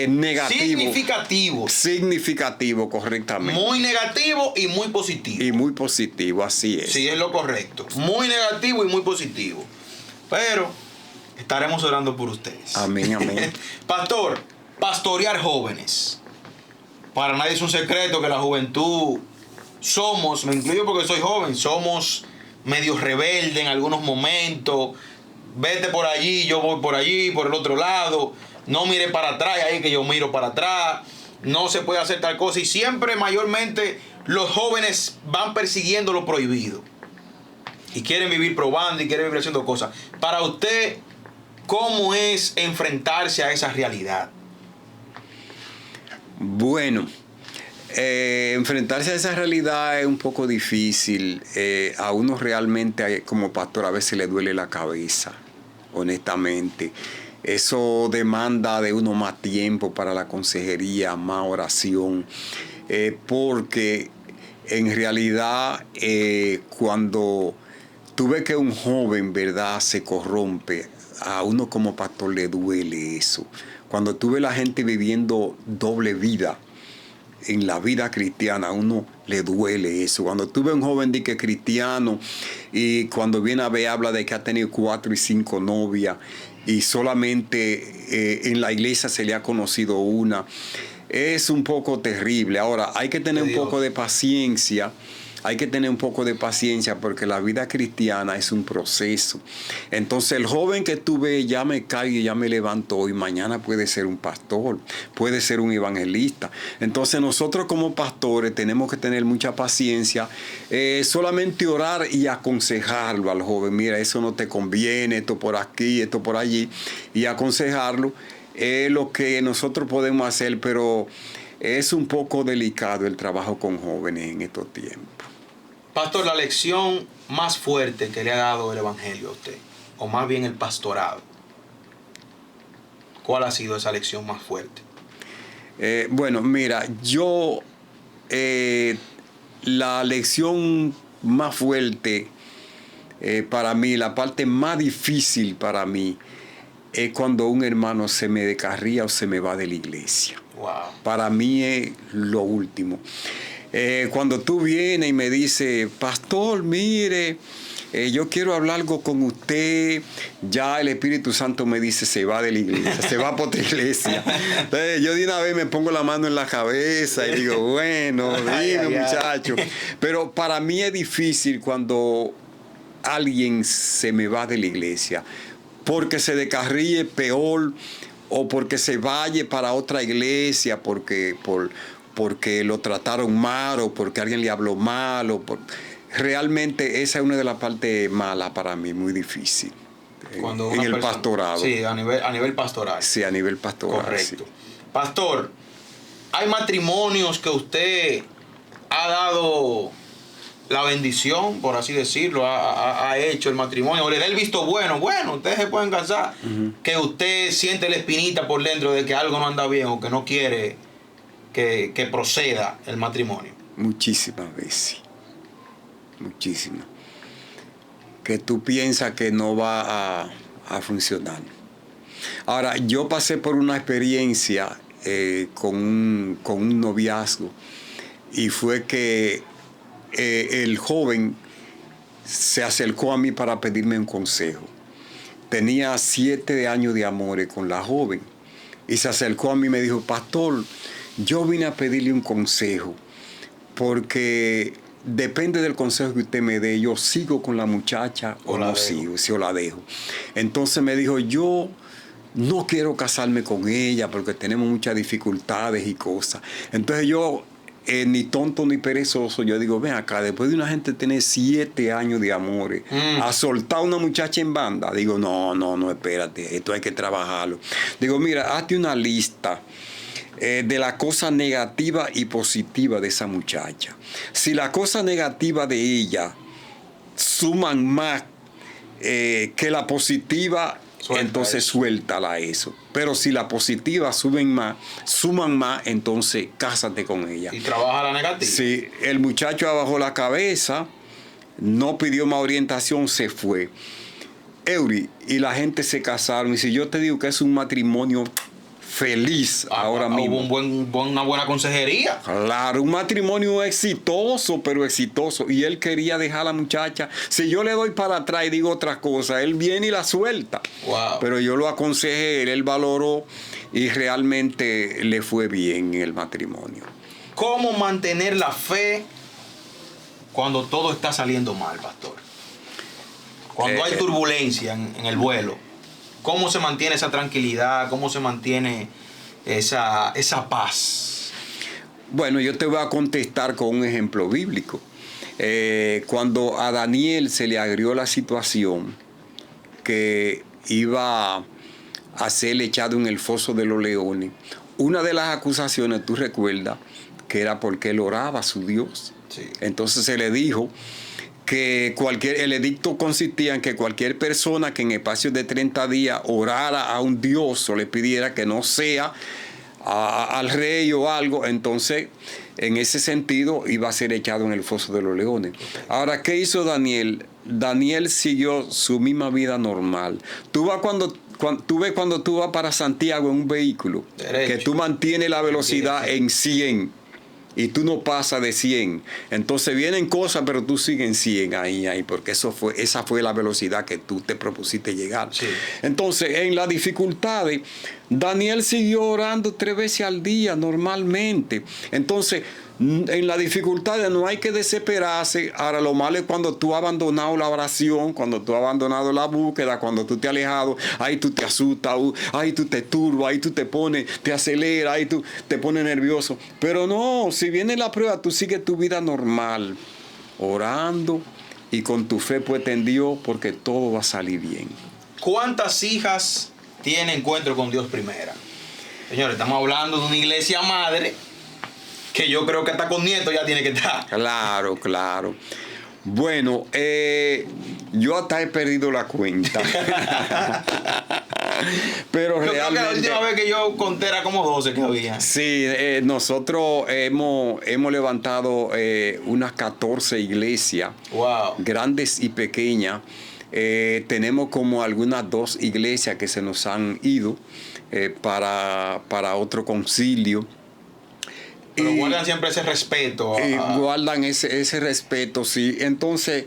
negativos. Significativo, correctamente. Muy negativo y muy positivo. Y muy positivo, así es. Sí, es lo correcto. Muy negativo y muy positivo. Pero estaremos orando por ustedes. Amén, amén. Pastor, pastorear jóvenes. Para nadie es un secreto que la juventud somos, me incluyo porque soy joven, somos medio rebeldes en algunos momentos. Vete por allí, yo voy por allí, por el otro lado. No mire para atrás, ahí que yo miro para atrás. No se puede hacer tal cosa. Y siempre, mayormente, los jóvenes van persiguiendo lo prohibido. Y quieren vivir probando y quieren vivir haciendo cosas. Para usted, ¿cómo es enfrentarse a esa realidad? Bueno, enfrentarse a esa realidad es un poco difícil. A uno realmente, como pastor, a veces le duele la cabeza, honestamente. Eso demanda de uno más tiempo para la consejería, más oración, porque en realidad cuando tú ves que un joven, ¿verdad?, se corrompe, a uno como pastor le duele eso. Cuando tú ves la gente viviendo doble vida, en la vida cristiana, a uno le duele eso. Cuando tú ves un joven de que es cristiano y cuando viene a ver habla de que ha tenido 4 y 5 novias y solamente en la iglesia se le ha conocido una, es un poco terrible. Ahora, hay que tener un poco de paciencia. Hay que tener un poco de paciencia porque la vida cristiana es un proceso. Entonces el joven que tú ves ya me caigo y ya me levanto hoy, mañana puede ser un pastor, puede ser un evangelista. Entonces nosotros como pastores tenemos que tener mucha paciencia, solamente orar y aconsejarlo al joven. Mira, eso no te conviene, esto por aquí, esto por allí, y aconsejarlo es lo que nosotros podemos hacer, pero es un poco delicado el trabajo con jóvenes en estos tiempos. Pastor, la lección más fuerte que le ha dado el evangelio a usted, o más bien el pastorado, ¿cuál ha sido esa lección más fuerte? Bueno, mira, la lección más fuerte para mí, la parte más difícil para mí, es cuando un hermano se me descarría o se me va de la iglesia. Wow. Para mí es lo último. Cuando tú vienes y me dices, pastor, mire, yo quiero hablar algo con usted, ya el Espíritu Santo me dice, se va de la iglesia, se va por otra iglesia. Entonces, yo de una vez me pongo la mano en la cabeza y digo, bueno, dime, muchacho. Pero para mí es difícil cuando alguien se me va de la iglesia, porque se descarríe peor, o porque se vaya para otra iglesia, porque lo trataron mal, o porque alguien le habló mal, realmente esa es una de las partes malas para mí, muy difícil. En el pastorado. Sí, a nivel pastoral. Sí, a nivel pastoral. Correcto. Sí. Pastor, ¿hay matrimonios que usted ha dado la bendición, por así decirlo, ha hecho el matrimonio, o le da el visto bueno, ustedes se pueden casar, que usted siente la espinita por dentro de que algo no anda bien o que no quiere que proceda el matrimonio? Muchísimas veces. Muchísimas. Que tú piensas que no va a funcionar. Ahora, yo pasé por una experiencia con un noviazgo, y fue que el joven se acercó a mí para pedirme un consejo. Tenía 7 años de amores con la joven y se acercó a mí y me dijo, pastor, yo vine a pedirle un consejo porque depende del consejo que usted me dé, yo sigo con la muchacha o no sigo, si yo la dejo. Entonces me dijo, yo no quiero casarme con ella porque tenemos muchas dificultades y cosas. Entonces yo, ni tonto ni perezoso, yo digo, ven acá, después de una gente tener 7 años de amores, a soltar a una muchacha en banda, digo, no, espérate, esto hay que trabajarlo. Digo, mira, hazte una lista de la cosa negativa y positiva de esa muchacha. Si la cosa negativa de ella suman más que la positiva, entonces suéltala eso. Pero si la positiva suman más, entonces cásate con ella. Y trabaja la negativa. Si el muchacho abajó la cabeza, no pidió más orientación, se fue. Eury, y la gente se casaron. Y si yo te digo que es un matrimonio feliz ahora mismo. Hubo una buena consejería. Claro, un matrimonio exitoso, pero exitoso. Y él quería dejar a la muchacha. Si yo le doy para atrás y digo otra cosa, él viene y la suelta. Wow. Pero yo lo aconsejé, él valoró y realmente le fue bien en el matrimonio. ¿Cómo mantener la fe cuando todo está saliendo mal, pastor? Cuando hay turbulencia en el vuelo. ¿Cómo se mantiene esa tranquilidad? ¿Cómo se mantiene esa paz? Bueno, yo te voy a contestar con un ejemplo bíblico. Cuando a Daniel se le agrió la situación que iba a ser echado en el foso de los leones, una de las acusaciones, tú recuerdas, que era porque él oraba a su Dios. Sí. Entonces se le dijo que el edicto consistía en que cualquier persona que en espacio de 30 días orara a un Dios o le pidiera que no sea al rey o algo, entonces en ese sentido iba a ser echado en el foso de los leones. Ahora, ¿qué hizo Daniel? Daniel siguió su misma vida normal. Tú ves cuando tú vas para Santiago en un vehículo, derecho, que tú mantienes la velocidad en 100. Y tú no pasas de 100. Entonces vienen cosas, pero tú sigues en 100 ahí, porque esa fue la velocidad que tú te propusiste llegar. Sí. Entonces, en las dificultades, Daniel siguió orando 3 veces al día normalmente. Entonces, en las dificultades no hay que desesperarse. Ahora, lo malo es cuando tú has abandonado la oración, cuando tú has abandonado la búsqueda, cuando tú te has alejado, ahí tú te asustas, ahí tú te turbas, ahí tú te pones, te aceleras, ahí tú te pones nervioso. Pero no, si viene la prueba, tú sigues tu vida normal, orando y con tu fe puesta en Dios, porque todo va a salir bien. ¿Cuántas hijas tiene encuentro con Dios primera? Señores, estamos hablando de una iglesia madre que yo creo que hasta con nietos ya tiene que estar. Claro, claro. Bueno, yo hasta he perdido la cuenta. Pero yo realmente, creo que la última vez que yo conté era como 12 que había. Sí, nosotros hemos levantado unas 14 iglesias, wow, grandes y pequeñas. Tenemos como algunas 2 iglesias que se nos han ido para otro concilio. Pero guardan siempre ese respeto. Guardan ese respeto, sí. Entonces,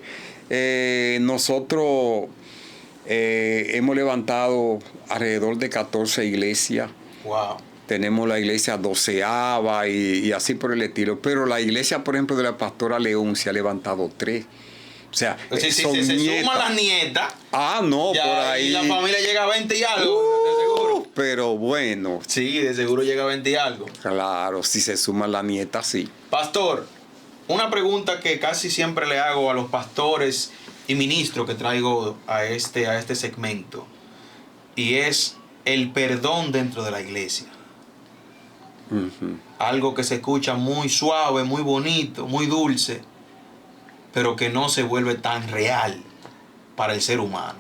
nosotros hemos levantado alrededor de 14 iglesias. Wow. Tenemos la iglesia 12ª y así por el estilo. Pero la iglesia, por ejemplo, de la pastora León se ha levantado 3. O sea, si se suman las nietas. Ah, no, ya, por ahí. Y la familia llega a 20 y algo, de seguro. Pero bueno. Sí, de seguro llega a 20 y algo. Claro, si se suman las nietas, sí. Pastor, una pregunta que casi siempre le hago a los pastores y ministros que traigo a este segmento. Y es el perdón dentro de la iglesia. Uh-huh. Algo que se escucha muy suave, muy bonito, muy dulce, pero que no se vuelve tan real para el ser humano.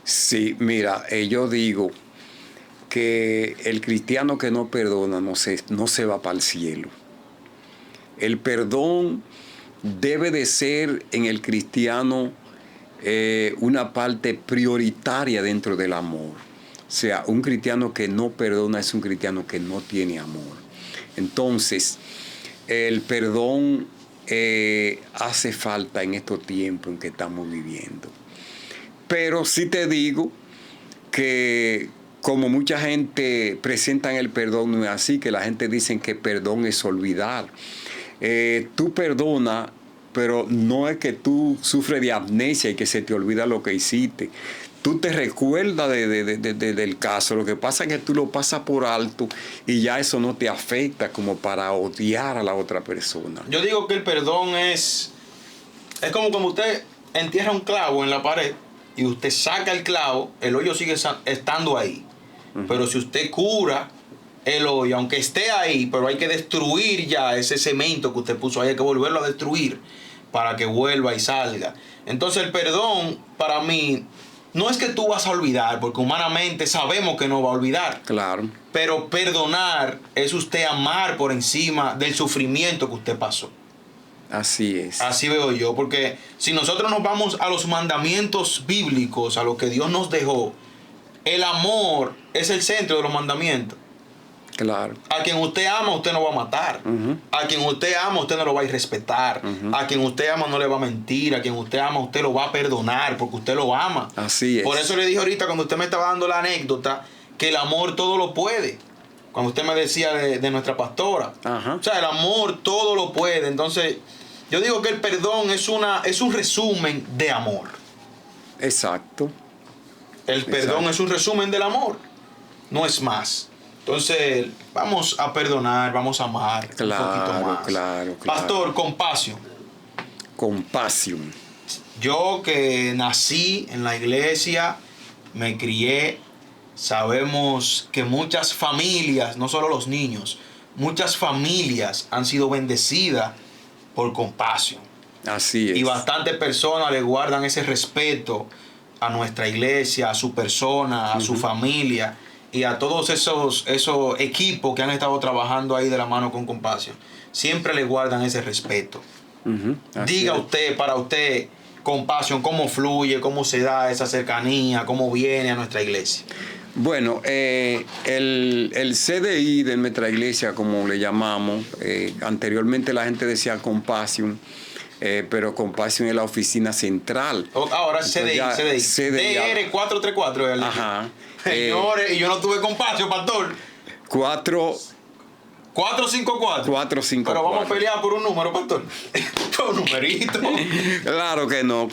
Sí, mira, yo digo que el cristiano que no perdona no se va para el cielo. El perdón debe de ser en el cristiano una parte prioritaria dentro del amor. O sea, un cristiano que no perdona es un cristiano que no tiene amor. Entonces, el perdón hace falta en estos tiempos en que estamos viviendo. Pero sí te digo que como mucha gente presenta el perdón, no es así, que la gente dice que perdón es olvidar. Tú perdonas, pero no es que tú sufres de amnesia y que se te olvida lo que hiciste. Tú te recuerdas del caso, lo que pasa es que tú lo pasas por alto y ya eso no te afecta como para odiar a la otra persona. Yo digo que el perdón es como cuando usted entierra un clavo en la pared y usted saca el clavo, el hoyo sigue estando ahí. Uh-huh. Pero si usted cura el hoyo, aunque esté ahí, pero hay que destruir ya ese cemento que usted puso ahí, hay que volverlo a destruir para que vuelva y salga. Entonces el perdón para mí no es que tú vas a olvidar, porque humanamente sabemos que no va a olvidar. Claro. Pero perdonar es usted amar por encima del sufrimiento que usted pasó. Así es. Así veo yo, porque si nosotros nos vamos a los mandamientos bíblicos, a lo que Dios nos dejó, el amor es el centro de los mandamientos. Claro. A quien usted ama, usted no va a matar. A quien usted ama, usted no lo va a irrespetar. A quien usted ama, no le va a mentir. A quien usted ama, usted lo va a perdonar porque usted lo ama. Así es. Por eso le dije ahorita, cuando usted me estaba dando la anécdota, que el amor todo lo puede. Cuando usted me decía de nuestra pastora. Ajá. O sea, el amor todo lo puede. Entonces, yo digo que el perdón es un resumen de amor. Exacto. El perdón es un resumen del amor. No es más. Entonces, vamos a perdonar, vamos a amar un poquito más. Claro. Pastor, compasión. Compasión. Yo que nací en la iglesia, me crié, sabemos que muchas familias, no solo los niños, muchas familias han sido bendecidas por compasión. Así es. Y bastantes personas le guardan ese respeto a nuestra iglesia, a su persona, a su familia y a todos esos equipos que han estado trabajando ahí de la mano con compasión. Siempre le guardan ese respeto. Diga usted, para usted, compasión, cómo fluye, cómo se da esa cercanía, cómo viene a nuestra iglesia. Bueno, el CDI de nuestra iglesia, como le llamamos, anteriormente la gente decía Compassion, pero Compassion es la oficina central. Ahora es CDI. DR 434. Ajá. Señores, y yo no tuve Compassion, pastor. 454. 454. Pero vamos a pelear por un número, pastor. Por un numerito. Claro que no.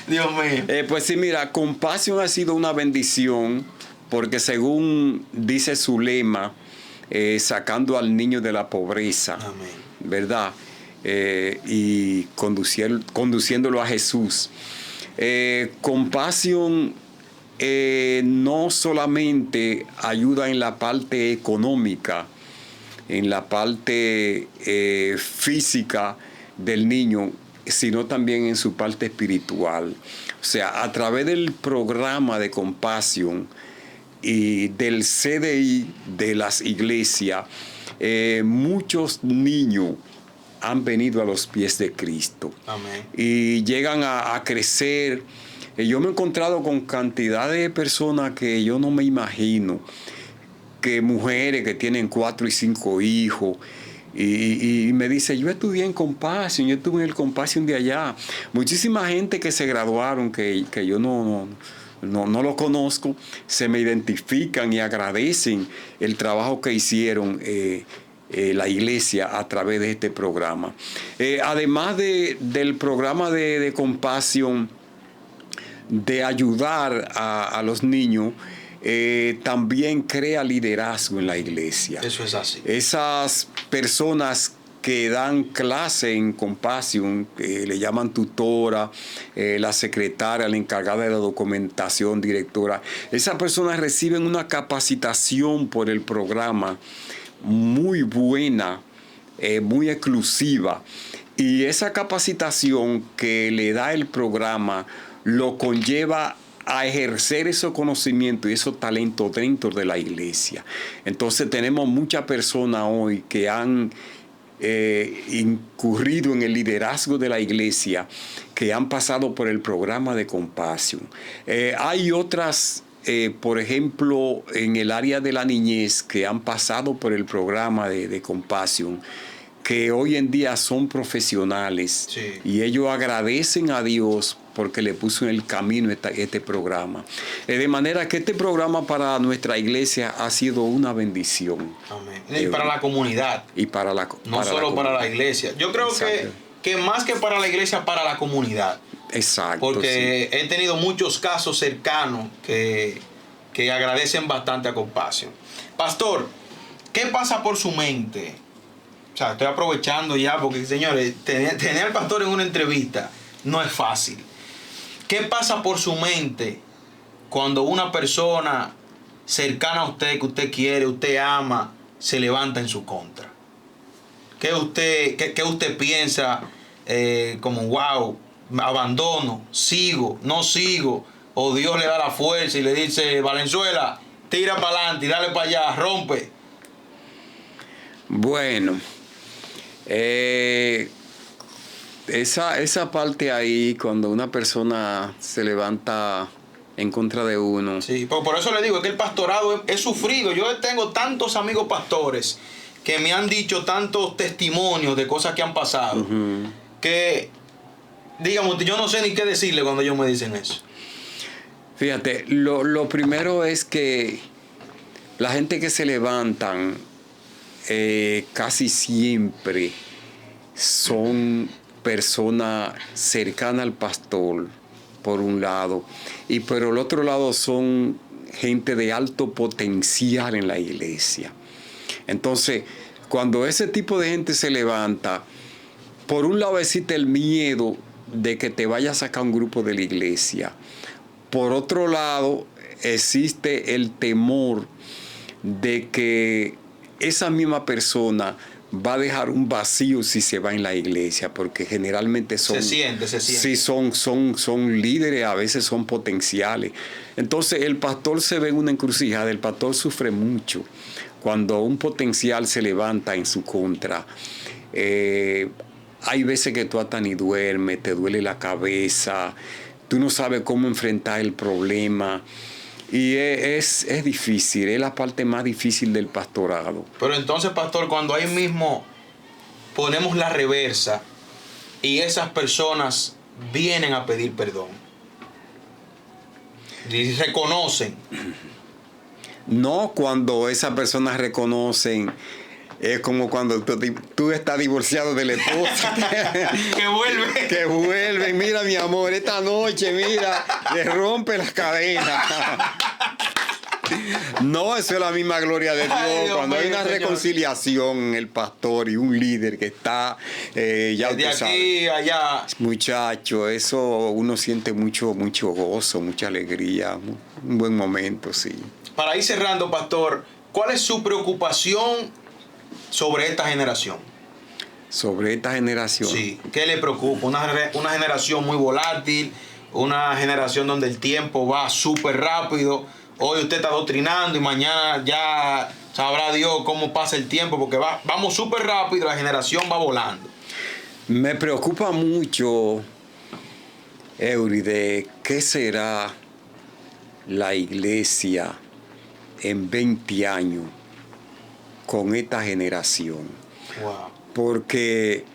Dios mío. Pues sí, mira, Compasión ha sido una bendición porque según dice su lema, sacando al niño de la pobreza, Amén. ¿verdad? Y conduciéndolo a Jesús. Compasión no solamente ayuda en la parte económica, en la parte física del niño, sino también en su parte espiritual. O sea, a través del programa de Compasión y del CDI de las iglesias, muchos niños han venido a los pies de Cristo. Amén. Y llegan a crecer. Yo me he encontrado con cantidad de personas que yo no me imagino, que mujeres que tienen 4 y 5 hijos, y me dice, yo estudié en Compasión, yo estuve en el Compasión de allá. Muchísima gente que se graduaron, que yo no lo conozco, se me identifican y agradecen el trabajo que hicieron la iglesia a través de este programa. Además del programa de Compasión, de ayudar a los niños, también crea liderazgo en la iglesia. Eso es así. Esas personas que dan clase en Compasión, le llaman tutora, la secretaria, la encargada de la documentación, directora, esas personas reciben una capacitación por el programa muy buena, muy exclusiva, y esa capacitación que le da el programa lo conlleva a ejercer esos conocimientos y esos talentos dentro de la iglesia. Entonces tenemos muchas personas hoy que han incurrido en el liderazgo de la iglesia, que han pasado por el programa de Compasión. Hay otras, por ejemplo, en el área de la niñez, que han pasado por el programa de Compasión, que hoy en día son profesionales. Sí. Y ellos agradecen a Dios porque le puso en el camino este programa. De manera que este programa para nuestra iglesia ha sido una bendición. Amén. Y para la comunidad. Y para la No solo para la iglesia. Yo creo que más que para la iglesia, para la comunidad. Exacto. Porque sí. he tenido muchos casos cercanos que agradecen bastante a Compasión. Pastor, ¿qué pasa por su mente? O sea, estoy aprovechando ya porque, señores, tener al pastor en una entrevista no es fácil. ¿Qué pasa por su mente cuando una persona cercana a usted, que usted quiere, usted ama, se levanta en su contra? ¿Qué usted piensa como, wow, abandono, sigo, no sigo? O Dios le da la fuerza y le dice, Valenzuela, tira para adelante y dale para allá, rompe. Bueno, esa parte ahí, cuando una persona se levanta en contra de uno. Sí, por eso le digo, es que el pastorado es sufrido. Yo tengo tantos amigos pastores que me han dicho tantos testimonios de cosas que han pasado, que, digamos, yo no sé ni qué decirle cuando ellos me dicen eso. Fíjate, lo primero es que la gente que se levantan casi siempre son personas cercanas al pastor, por un lado, y por el otro lado son gente de alto potencial en la iglesia. Entonces, cuando ese tipo de gente se levanta, por un lado existe el miedo de que te vaya a sacar un grupo de la iglesia. Por otro lado, existe el temor de que esa misma persona va a dejar un vacío si se va en la iglesia, porque generalmente son... Se siente. Sí, son líderes, a veces son potenciales. Entonces el pastor se ve en una encrucijada, el pastor sufre mucho cuando un potencial se levanta en su contra. Hay veces que tú hasta ni duermes, te duele la cabeza, tú no sabes cómo enfrentar el problema. Y es difícil, es la parte más difícil del pastorado. Pero entonces, pastor, cuando ahí mismo ponemos la reversa y esas personas vienen a pedir perdón y reconocen. No, cuando esas personas reconocen, es como cuando tú estás divorciado de la esposa. Que vuelve. Mira, mi amor, esta noche, mira, le rompe las cadenas. No, eso es la misma gloria de Dios. Dios cuando hay una reconciliación en el pastor y un líder que está ya de aquí allá. Muchacho, eso uno siente mucho gozo, mucha alegría, un buen momento, sí. Para ir cerrando, pastor, ¿cuál es su preocupación sobre esta generación? Sobre esta generación. Sí, ¿qué le preocupa? Una generación muy volátil, una generación donde el tiempo va súper rápido. Hoy usted está doctrinando y mañana ya sabrá Dios cómo pasa el tiempo, porque vamos súper rápido, la generación va volando. Me preocupa mucho, Eury, de qué será la iglesia en 20 años con esta generación. Wow. Porque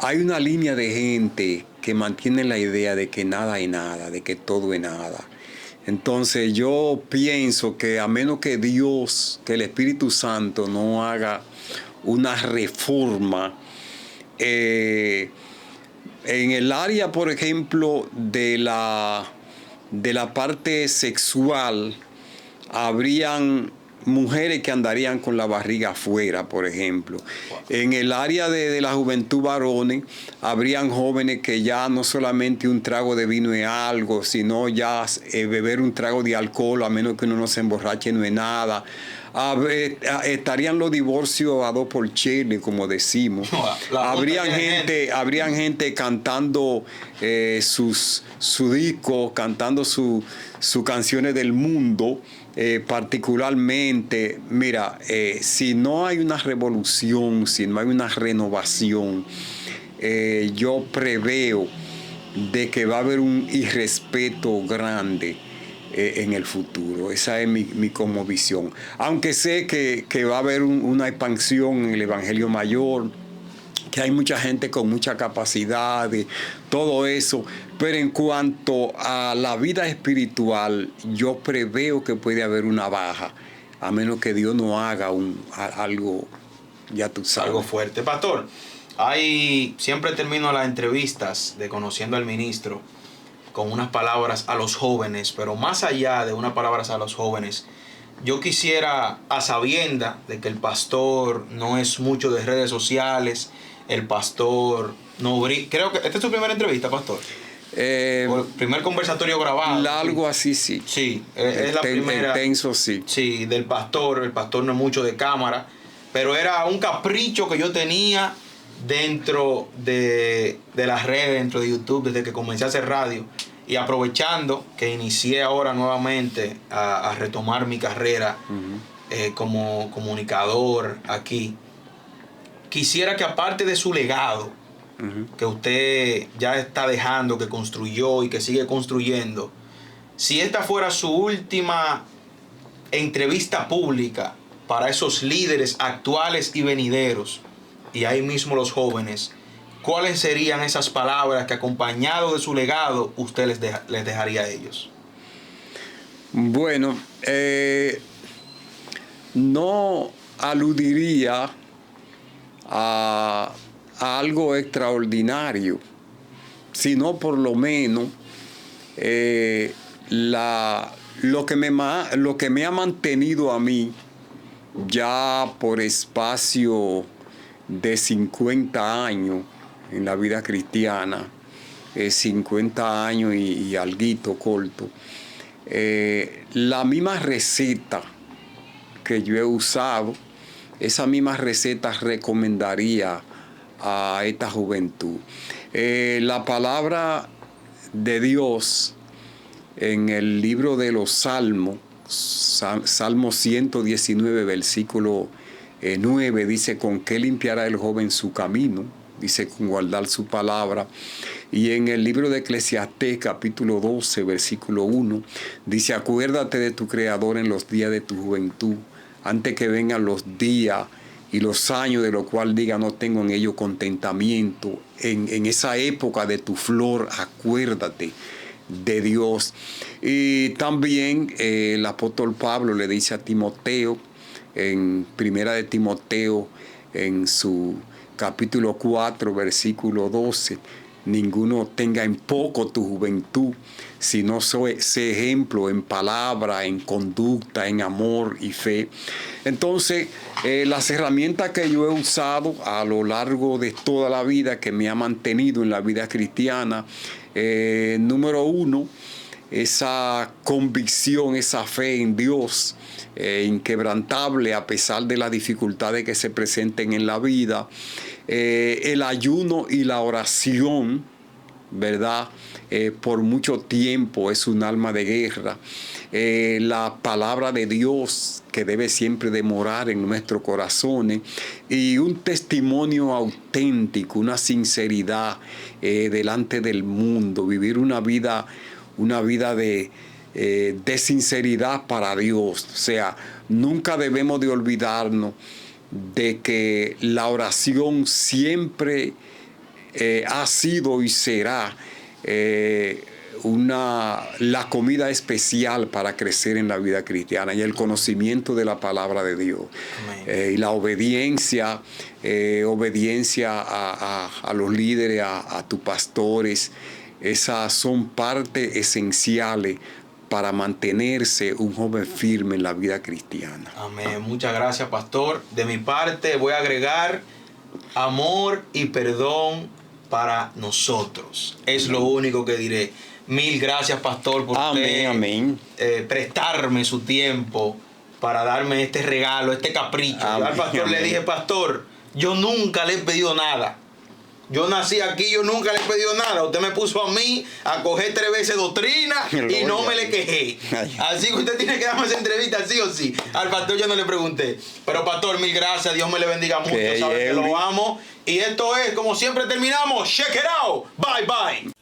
hay una línea de gente que mantiene la idea de que nada es nada, de que todo es nada. Entonces yo pienso que a menos que Dios, que el Espíritu Santo no haga una reforma en el área, por ejemplo, de la parte sexual, habrían mujeres que andarían con la barriga afuera, por ejemplo. En el área de la juventud varones, habrían jóvenes que ya no solamente un trago de vino es algo, sino ya beber un trago de alcohol, a menos que uno no se emborrache, no es nada. Estarían los divorcios a 2 por chile, como decimos. Habrían gente cantando su disco, cantando sus canciones del mundo. Particularmente, mira, si no hay una revolución, si no hay una renovación, yo preveo de que va a haber un irrespeto grande en el futuro. Esa es mi como visión. Aunque sé que va a haber una expansión en el Evangelio Mayor, que hay mucha gente con mucha capacidad, de todo eso. Pero en cuanto a la vida espiritual, yo preveo que puede haber una baja, a menos que Dios no haga algo, ya tú sabes. Algo fuerte. Pastor, siempre termino las entrevistas de Conociendo al Ministro con unas palabras a los jóvenes, pero más allá de unas palabras a los jóvenes, yo quisiera, a sabienda de que el pastor no es mucho de redes sociales, el pastor no brilla. Creo que esta es tu primera entrevista, pastor. O el primer conversatorio grabado. Algo así, sí. Sí, es la primera. Tenso, sí. Sí, del pastor. El pastor no es mucho de cámara, pero era un capricho que yo tenía dentro de las redes, dentro de YouTube, desde que comencé a hacer radio. Y aprovechando que inicié ahora nuevamente a retomar mi carrera como comunicador aquí, quisiera que aparte de su legado, que usted ya está dejando, que construyó y que sigue construyendo, si esta fuera su última entrevista pública para esos líderes actuales y venideros, y ahí mismo los jóvenes, ¿cuáles serían esas palabras que, acompañado de su legado, usted les dejaría a ellos? Bueno, no aludiría a algo extraordinario, sino por lo menos lo que me ha mantenido a mí ya por espacio de 50 años en la vida cristiana, 50 años y alguito corto, la misma receta que yo he usado, esa misma receta recomendaría a esta juventud. La palabra de Dios en el libro de los Salmos, Salmo 119, versículo 9, dice: ¿con qué limpiará el joven su camino? Dice: con guardar su palabra. Y en el libro de Eclesiastés, capítulo 12, versículo 1, dice: acuérdate de tu Creador en los días de tu juventud, antes que vengan los días y los años de lo cual diga no tengo en ello contentamiento. En esa época de tu flor, acuérdate de Dios. Y también el apóstol Pablo le dice a Timoteo, en primera de Timoteo, en su capítulo 4, versículo 12, ninguno tenga en poco tu juventud, sino sé ejemplo en palabra, en conducta, en amor y fe. Entonces, las herramientas que yo he usado a lo largo de toda la vida, que me ha mantenido en la vida cristiana, número uno, esa convicción, esa fe en Dios, inquebrantable a pesar de las dificultades que se presenten en la vida, el ayuno y la oración, ¿verdad? Por mucho tiempo es un alma de guerra. La palabra de Dios que debe siempre de morar en nuestros corazones, y un testimonio auténtico, una sinceridad delante del mundo, vivir una vida de sinceridad para Dios. O sea, nunca debemos de olvidarnos de que la oración siempre ha sido y será la comida especial para crecer en la vida cristiana, y el conocimiento de la palabra de Dios. Y la obediencia a los líderes, a tus pastores, esas son partes esenciales para mantenerse un joven firme en la vida cristiana. Amén. Muchas gracias, pastor. De mi parte voy a agregar amor y perdón para nosotros. Es lo único que diré. Mil gracias, pastor, por prestarme su tiempo para darme este regalo, este capricho. Yo al pastor le dije: pastor, yo nunca le he pedido nada. Yo nací aquí, yo nunca le he pedido nada. Usted me puso a mí a coger 3 veces doctrina y no me le quejé. Así que usted tiene que darme esa entrevista sí o sí. Al pastor yo no le pregunté. Pero pastor, mil gracias. Dios me le bendiga mucho. Sabe que lo amo. Y esto es, como siempre terminamos, check it out. Bye, bye.